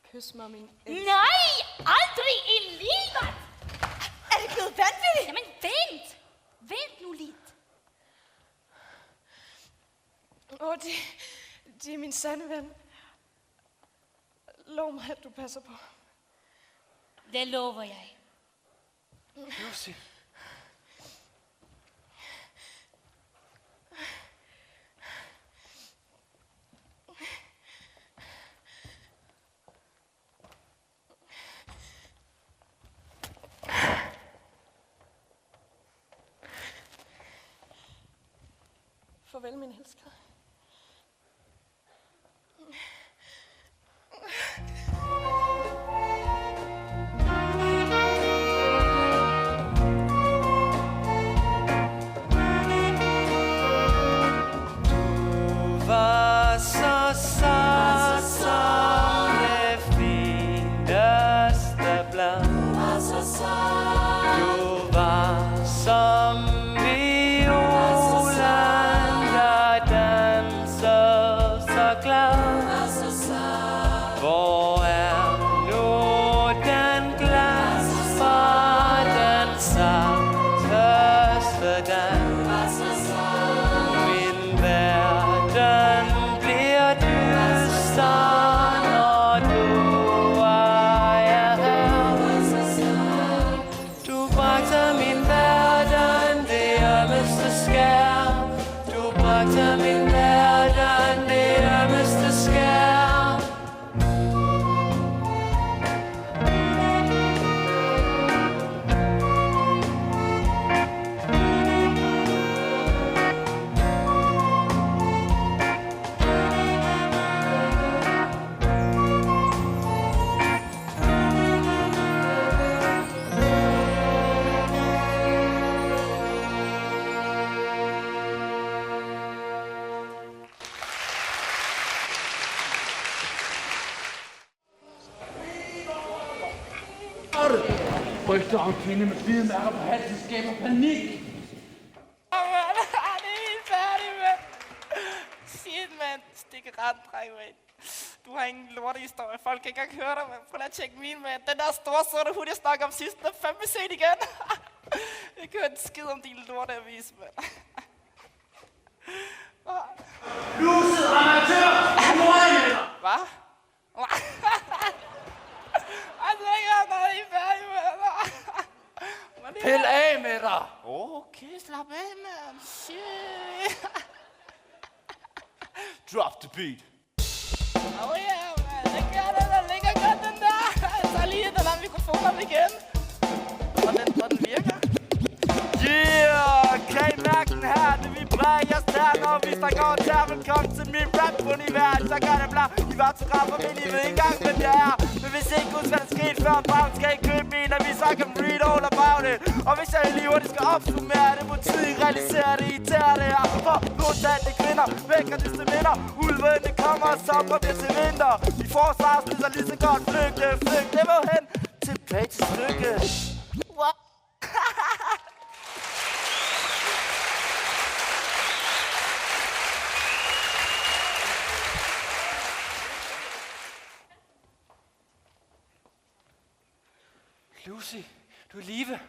C: Kys mig, min elskede.
K: Nej, aldrig i livet!
F: Er det blevet vanvittigt?
K: Jamen, vent! Vent nu lidt.
C: Åh, de er min sande ven. Lov mig, at du passer på.
K: Det lover jeg.
B: Lucy.
C: Farvel, min elskede.
B: Det fineste blad. Du
J: Rygter om kvinde med bidemærker på halsen skaber panik.
H: Det er helt færdigt, mand. Shit, mand. Stikke ret, dreng, mand. Du har ingen lortehistorie. Folk kan ikke engang høre dig, mand. Prøv lige at tjekke min, mand. Den der store sorte hud, jeg snakker om sidst, den er fandme set igen. Jeg kan høre en skid om din lorteavis, mand.
J: Luset amatør!
H: Hvad? Altså, jeg er helt færdig, mand.
J: Pil af med dig!
H: Okay, slap af, mand. Shit.
J: Drop the beat.
H: Ja, mand. Det gør det, der ligger godt, den der. Jeg tager lige den der mikrofon op igen. Og den virker.
I: Yeah, kan I mærke den her? Det vibrerer jeres tær, når vi snakker over tær. Velkommen til min rap-univers. Så gør det bla. I var til rapper, men I ved ikke engang, hvem jeg er. Men hvis I ikke husker, hvad der skete før Brown, skal I købe min avis, så kan read all about it. Og hvis jeg i livet, det skal opsummere det, må tiden realisere det, I tager det her. For blodtagte kvinder, vækker disse minder. Ulvene kommer, og sommer bliver til vinter. I forsvarslyder så lige så godt flygte. Det var hen tilbage til stykke.
H: What?
J: Lucy, du er i live.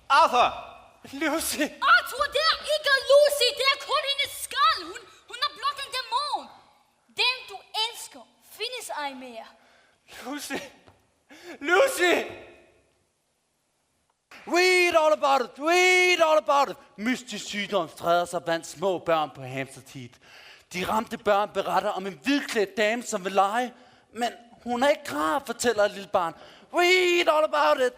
I: Arthur!
J: Lucy!
K: Arthur, det er ikke Lucy, det er kun hendes skal. Hun er blot en dæmon. Den du elsker, findes ej mere.
J: Lucy! Lucy! Read all about it! Read all about it! Mystisk sygdom spreder sig blandt små børn på Hampstead Heath. De ramte børn beretter om en hvidklædt dame, som vil lege, men hun er ikke klar, fortæller et lille barn. Read all about it!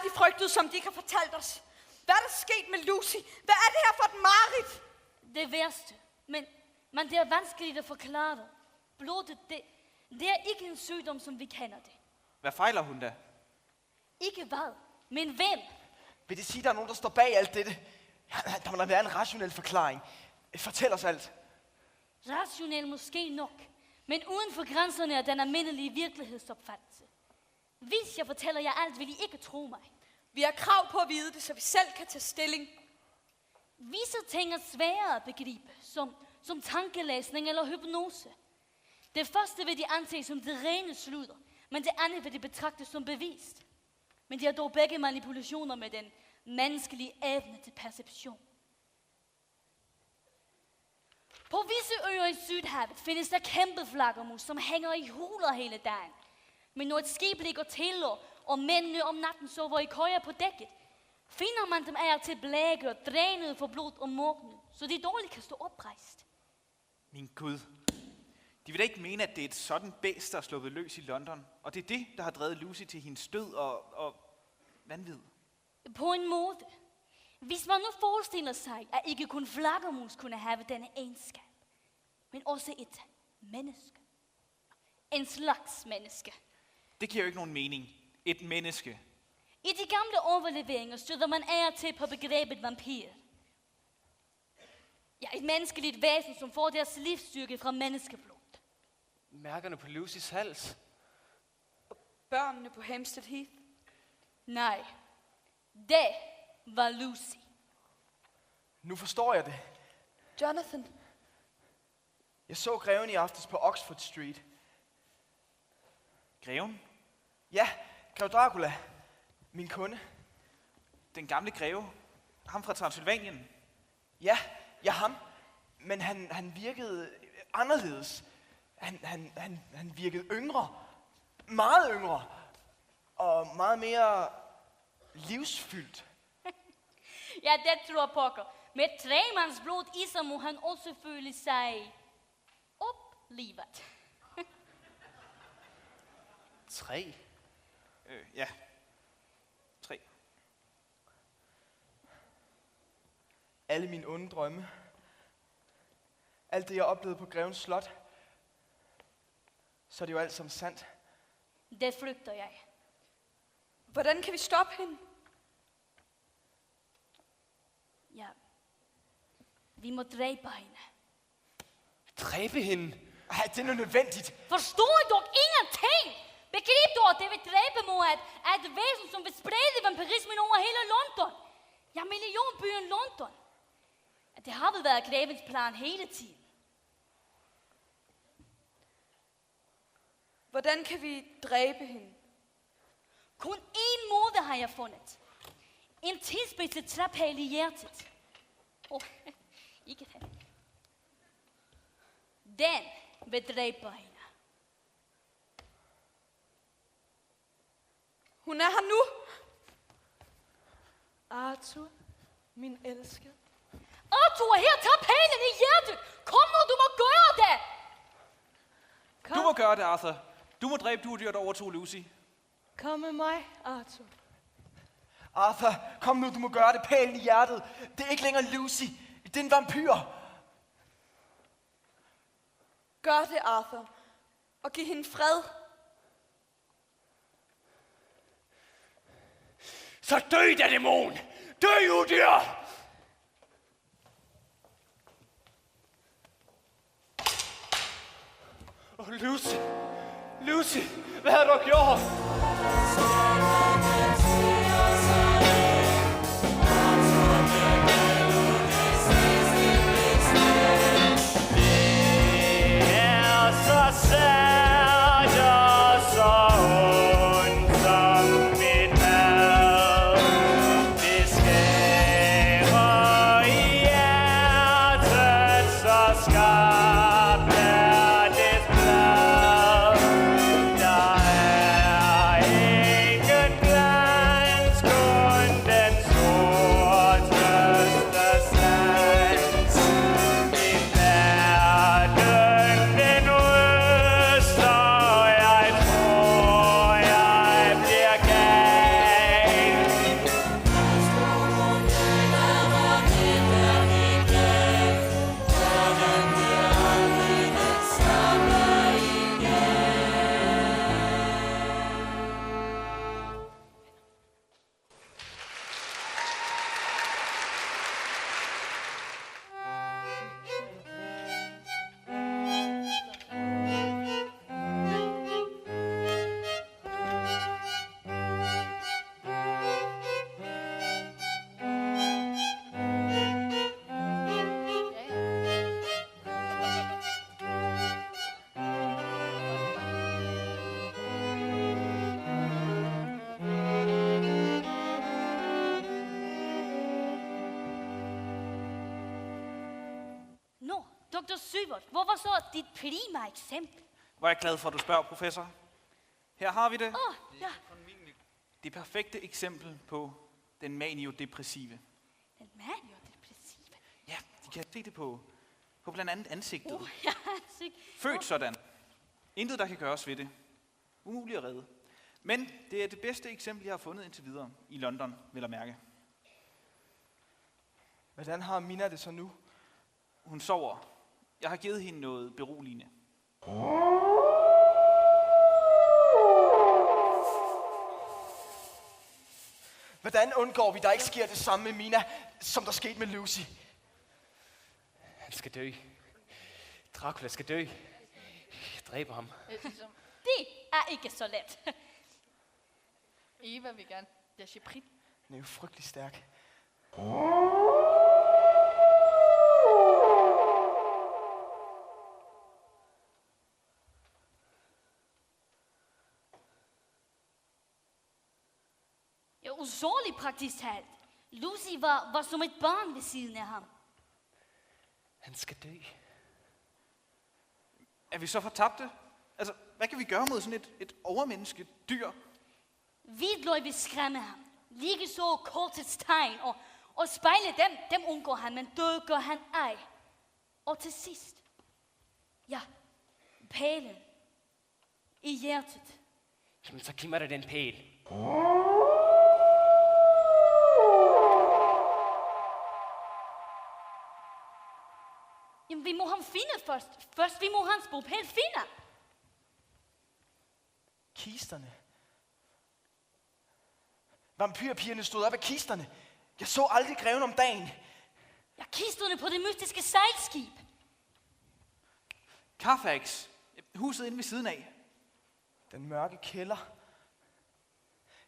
F: det, de frygtede, som de ikke har fortalt os? Hvad er der sket med Lucy? Hvad er det her for et mareridt?
K: Det værste. Men det er vanskeligt at forklare det. Blodet, det er ikke en sygdom, som vi kender det.
D: Hvad fejler hun da?
K: Ikke hvad, men hvem?
G: Vil det sige, at der er nogen, der står bag alt dette? Der må da være en rationel forklaring. Fortæl os alt.
K: Rationel måske nok, men uden for grænserne af den almindelige virkelighedsopfattelse. Hvis jeg fortæller jer alt, vil I ikke tro mig.
F: Vi har krav på at vide det, så vi selv kan tage stilling.
K: Visse ting er svære at begribe, som tankelæsning eller hypnose. Det første vil de anse som det rene sludder, men det andet vil de betragte som bevist. Men de er dog begge manipulationer med den menneskelige evne til perception. På visse øer i Sydhavet findes der kæmpe flaggermus, som hænger i huler hele dagen. Men når et skib ligger til, og mændene om natten sover i køjer på dækket, finder man dem af til blæke og drænede for blod og morgenen, så de dårligt kan stå oprejst.
D: Min Gud. De vil da ikke mene, at det er et sådan bæst, der er sluppet løs i London. Og det er det, der har drevet Lucy til hendes død og vanvid.
K: På en måde. Hvis man nu forestiller sig, at ikke kun flaggermus kunne have denne egenskab, men også et menneske. En slags menneske.
D: Det giver jo ikke nogen mening. Et menneske.
K: I de gamle overleveringer støder man af til på begrebet vampyr. Ja, et menneskeligt væsen, som får deres livsstyrke fra menneskeblod.
B: Mærkerne på Lucys hals.
F: Børnene på Hampstead Heath.
K: Nej, det var Lucy.
G: Nu forstår jeg det.
F: Jonathan.
G: Jeg så greven i aftes på Oxford Street.
D: Greven?
G: Ja, grev Dracula. Min kunde.
D: Den gamle greve? Ham fra Transylvanien?
G: Ja, ham. Men han virkede anderledes. Han virkede yngre. Meget yngre. Og meget mere livsfyldt.
K: Ja, det tror pokker. Med tremands blod i sig må han også føle sig oplivet.
B: 3.
D: Ja. 3.
G: Alle mine onde drømme. Alt det, jeg oplevede på Grevens Slot. Så er det jo alt som sandt.
K: Det frygter jeg.
F: Hvordan kan vi stoppe hende?
K: Ja. Vi må dræbe hende.
B: Dræbe hende?
G: Ej, det er nu nødvendigt.
K: Forstår I dog ingenting? Begrib dog, at det vil dræbe mig, at et væsen, som vil sprede vampirismen over hele London. Ja, millionbyen London. At det har vel været grevens plan hele tiden.
F: Hvordan kan vi dræbe hende?
K: Kun én måde har jeg fundet. En tilspidset traphæl i hjertet. Ikke den. Den vil dræbe hende.
F: Hun er her nu.
C: Arthur, min elskede.
K: Arthur, her, tag pælen i hjertet. Kom nu, du må gøre det.
C: Kom.
D: Du må gøre det, Arthur. Du må dræbe duedyr, der overtog Lucy.
C: Kom med mig, Arthur.
G: Arthur, kom nu, du må gøre det. Pælen i hjertet. Det er ikke længere Lucy. Det er en vampyr.
F: Gør det, Arthur. Og giv hende fred.
I: Så dø da, dæmon! Dø, udyr!
J: Lucy! Lucy! Hvad har du gjort?
I: Der er ikke
K: Dr. Sybert, hvor var så dit prima eksempel?
D: Hvor er jeg glad for, at du spørger, professor. Her har vi det.
K: Ja.
D: Det perfekte eksempel på den maniodepressive.
K: Den maniodepressive?
D: Ja, de kan se det på blandt andet ansigtet.
K: Ja, sygt.
D: Født sådan. Intet, der kan gøres ved det. Umuligt at redde. Men det er det bedste eksempel, jeg har fundet indtil videre i London, vil jeg mærke.
G: Hvordan har Mina det så nu?
D: Hun sover. Jeg har givet hende noget beroligende.
G: Hvordan undgår vi, der ikke sker det samme med Mina, som der skete med Lucy?
B: Han skal dø. Dracula skal dø. Jeg dræber ham.
K: Det er ikke så let. Eva vil gerne lâcher pris.
G: Den er jo frygtelig stærk.
K: Ja, usårlig praktisk talt. Lucy var som et barn ved siden af ham.
B: Han skal dø.
D: Er vi så fortabte? Altså, hvad kan vi gøre mod sådan et overmenneske dyr?
K: Hvidløg vil skræmme ham. Lige så kortets tegn og spejle dem undgår han, men død gør han ej. Og til sidst, ja, pælen i hjertet.
B: Jamen, så giv mig da den pæl.
K: Jamen, vi må ham finde først. Først vi må hans bopæl finde.
G: Kisterne. Vampyrpigerne stod op af kisterne. Jeg så aldrig greven om dagen.
K: Ja, kisterne på det mystiske sejlskib.
D: Carfax. Huset inde ved siden af.
G: Den mørke kælder.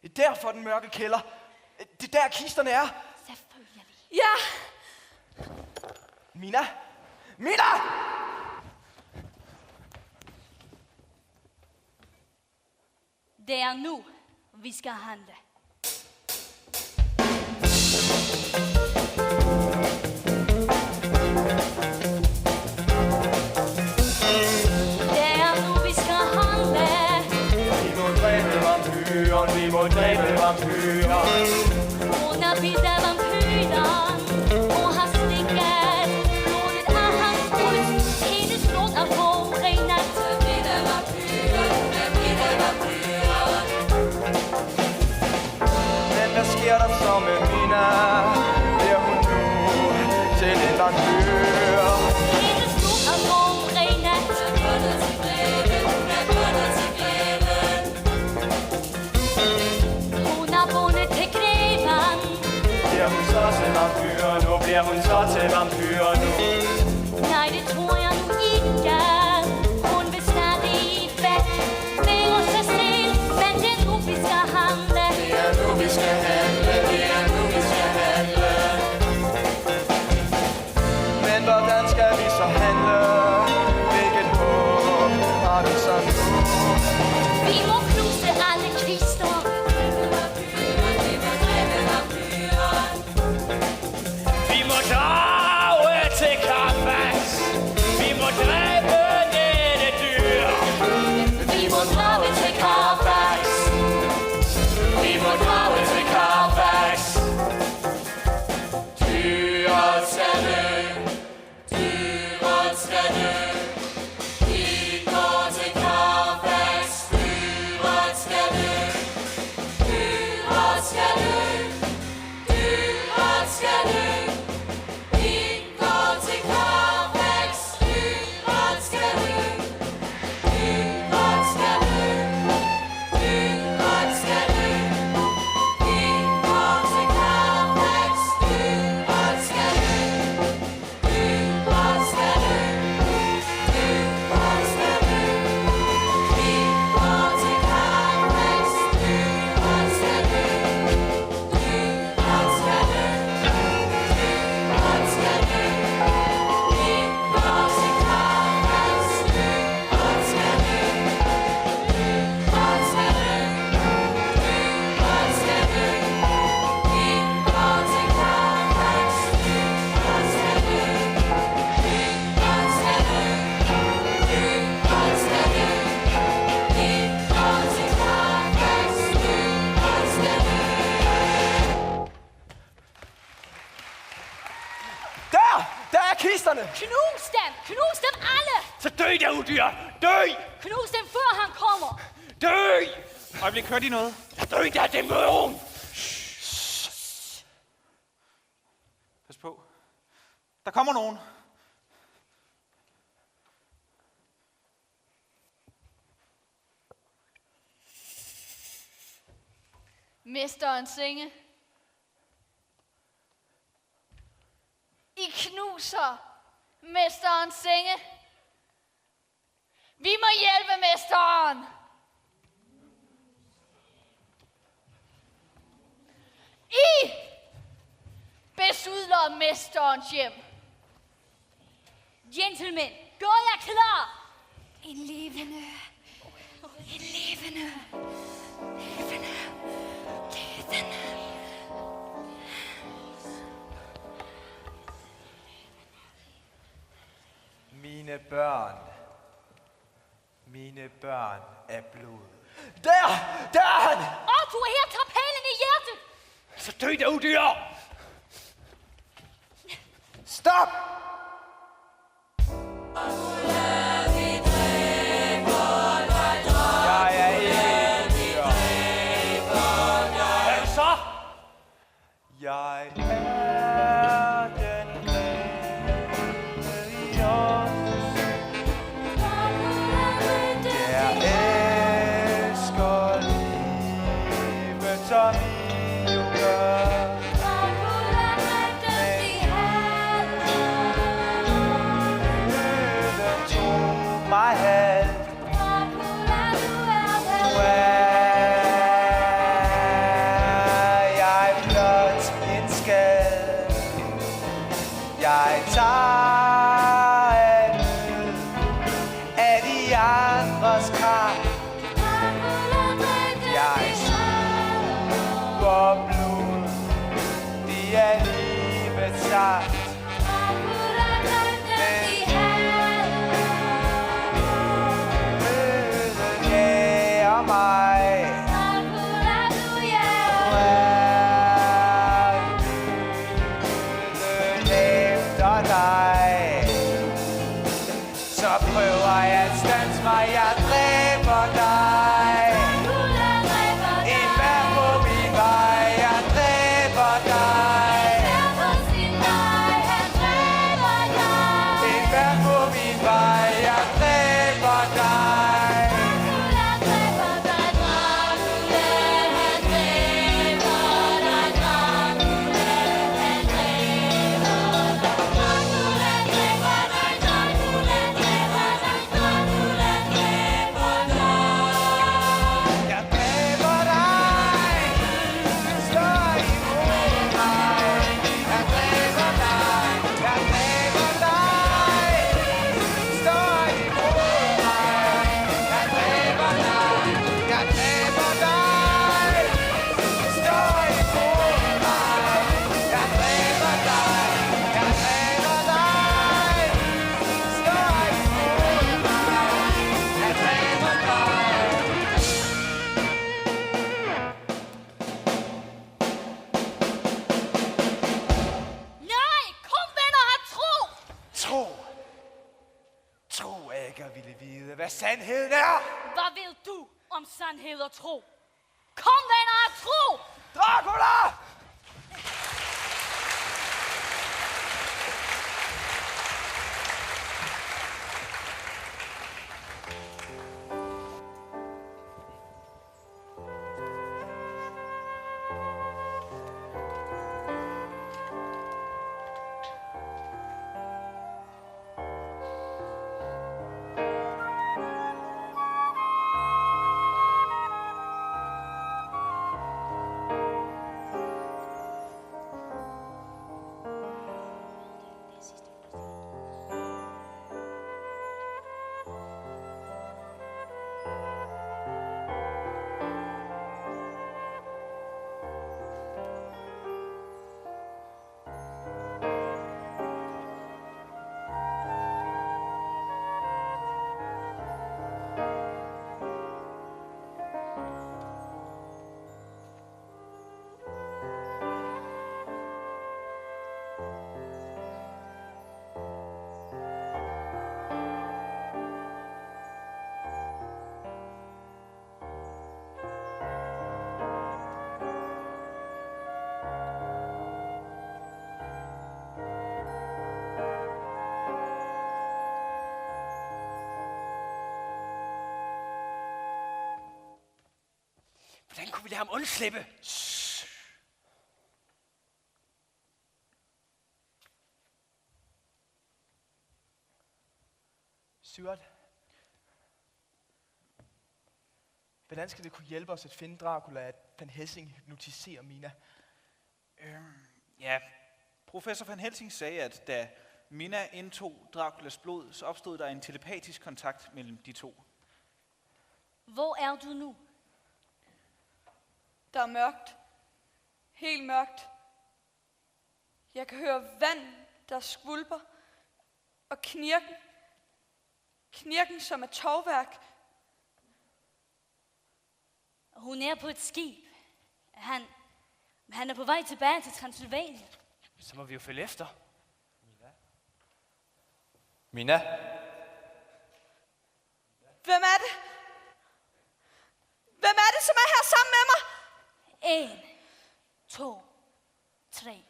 G: Det er derfor, den mørke kælder. Det er der, kisterne er.
K: Selvfølgelig.
F: Ja,
G: Mina! Mina!
K: Det er nu, vi skal handle. Det er nu, vi skal handle.
G: Vi må dræbe vampyren, vi må dræbe vampyren.
K: Hun er bidt af vampyren og har slikket blodet af hans bryst. Hendes blod er forurenet.
E: Bidt af vampyren, hun er bidt af vampyren.
G: Men hvad sker der så med Mina? Bliver hun nu til en vampyr?
K: Hendes blod er forurenet.
E: Bundet til glæden, hun er bundet til glæden.
K: Hun er bundet til greven.
G: Bliver hun så til vampyr nu? Bliver hun så til vampyr nu?
K: Nej, det tror jeg nu ikke. Hun vil stadig væk med os sig selv. Men det er nu, vi skal handle.
G: Det er nu, vi skal handle. Det er nu, vi skal handle. Men hvordan skal vi så handle? Hvilket håb har vi så nu?
K: Vi må knuse alle kvister.
E: Vi må dræbe vampyren.
B: Vi må drage til Carfax. Vi må dræbe dette dyr.
E: Vi må drage til Carfax. Vi må drage til Carfax. Dyret skal dø. Dyret skal dø. Vi går til Carfax. Dyret skal dø. Dyret skal dø. Dyret skal dø. Vi går til Carfax. Dyret skal dø. Dyret skal dø. Dyret skal dø. Vi går til Carfax. Dyret skal dø.
G: Der er kisterne!
K: Knus dem! Knus dem alle!
J: Så dø der, udyr! Dø!
K: Knus dem, før han kommer!
J: Dø!
D: Øjeblik, hørte I noget?
J: Dø der, dæmon!
D: Pas på. Der kommer nogen.
K: Mesterens senge. I knuser mesterens senge. Vi må hjælpe mesteren. I besudler mesterens hjem. Gentlemen, gør jer klar. En levende. En levende. Levende.
I: Mine børn er blod.
G: Der er han!
K: Arthur er her, tager pælen i hjertet.
J: Så dø der, udyr!
I: Stop! Jeg er ikke dyr.
J: Hvad er det så?
I: Jeg er den grene i os. Jeg elsker livet, som I jo gør. Døden tog mig halvt. Nu er jeg blot en skade. Jeg tager en nød af de andres kraft. Jeg suger blod, det er livets saft. Døden jager mig. Nu er døden efter dig. Så prøver jeg at standse mig, jeg dræber dig. Enhver på min vej, jeg dræber dig. Enhver på min vej, jeg dræber dig. Jeg dræber dig. Slå imod mig. Jeg dræber dig. Jeg dræber dig. Slå imod mig. Jeg dræber dig. Jeg dræber dig. Slå imod mig. Jeg dræber dig. Jeg dræber dig. Slå imod mig. Jeg dræber dig.
K: Nej, kom venner, har tro.
I: Tro er ikke at ville vide, hvad sandheden er.
K: Hvad ved du om sandhed og tro? Kom venner, har tro.
I: Dracula!
B: lader ham undslippe.
G: Seward, hvordan skal det kunne hjælpe os at finde Dracula, at Van Helsing hypnotiserer Mina?
D: Ja, professor Van Helsing sagde, at da Mina indtog Draculas blod, så opstod der en telepatisk kontakt mellem de to.
K: Hvor er du nu?
F: Der er mørkt. Helt mørkt. Jeg kan høre vand, der skvulper. Og knirken. Knirken som et tovværk.
K: Hun er på et skib. Han er på vej tilbage til Transylvanien.
B: Så må vi jo følge efter.
I: Mina?
F: Hvem er det? Hvem er det, som er her sammen med mig?
K: 1, 2, 3.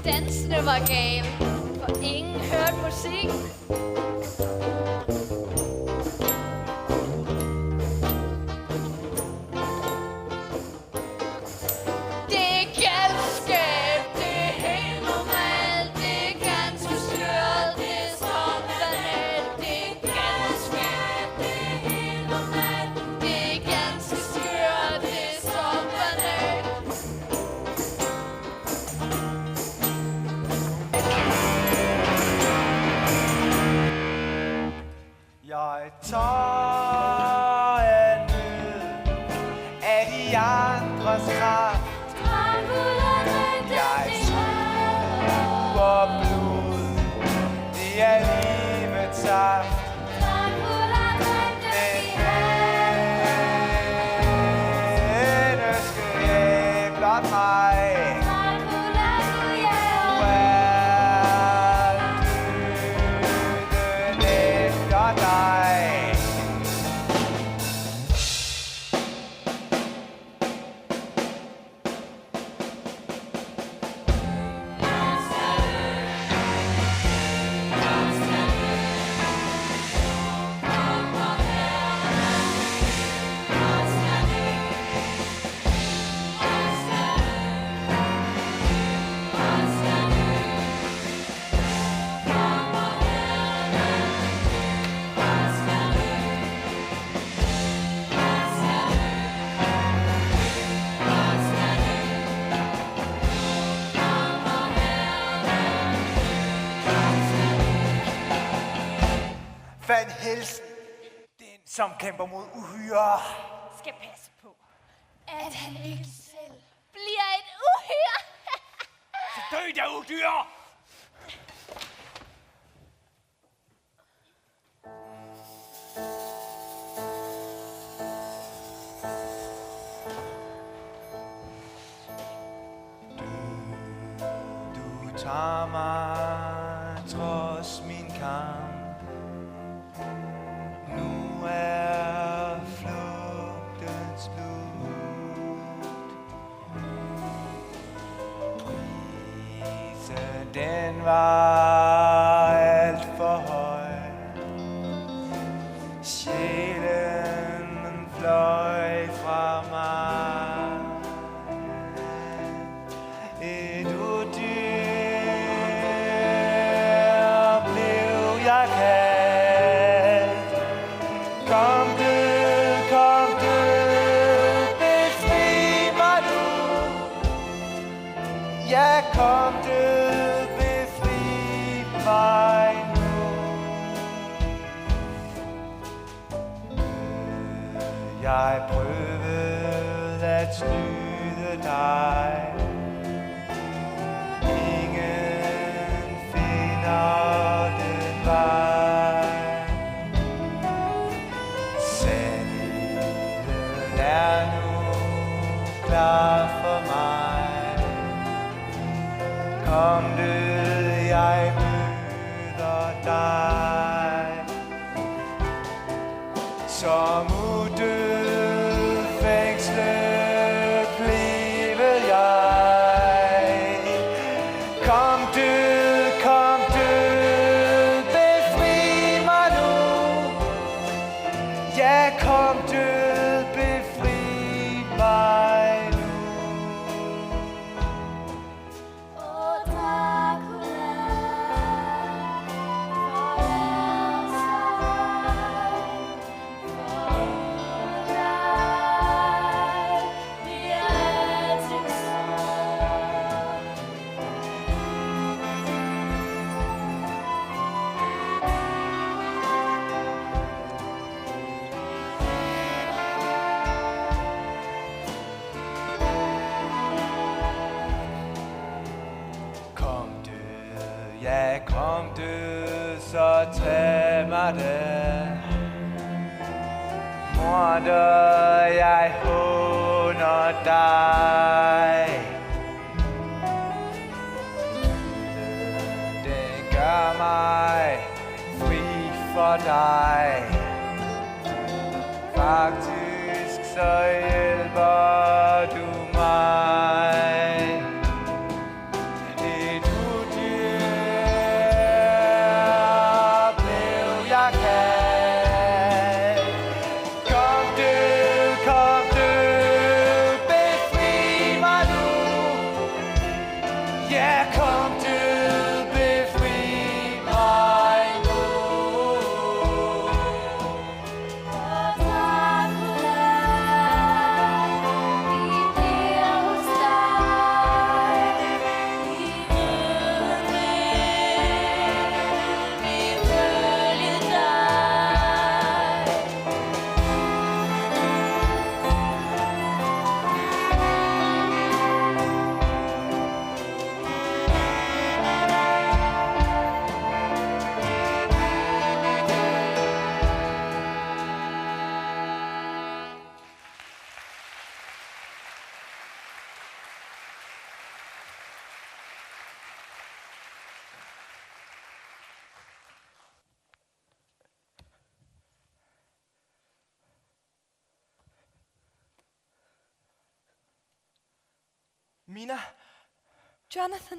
K: Dansene var gale, for ingen hørte musikken. Det er galskab, det er helt normalt, det er ganske skørt, det er så banalt. Det er galskab, det er helt normalt, det er ganske skørt, det er så banalt.
I: Jeg tager en nød af de andres kraft. Jeg suger blod, det er livets saft. Men menneske er blot mig. Van Helsing, den som kæmper mod uhyre.
K: Skal passe på, at han ikke selv bliver et uhyre.
I: Så dø der uhyre! Du tager mig trods min kamp. Nu er flugten slut. Prisen den var alt for høj. Sjælen fløj fra mig. Et udyr blev jeg kaldt. Kom du, befri mig nu. Ja, kom du, befri mig nu. Jeg prøvede at snyde dig. Ingen finder den vej. Sandheden er nu klar for mig. som udød fængslet blev jeg. Kom død, befri mig nu. Ja, kom død, befri mig nu. Ja, kom død, så tag mig det. Morder, jeg håner dig. Den gør mig fri for dig. Faktisk så hjælper du mig.
G: Mina?
F: Jonathan?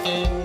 E: Thank you.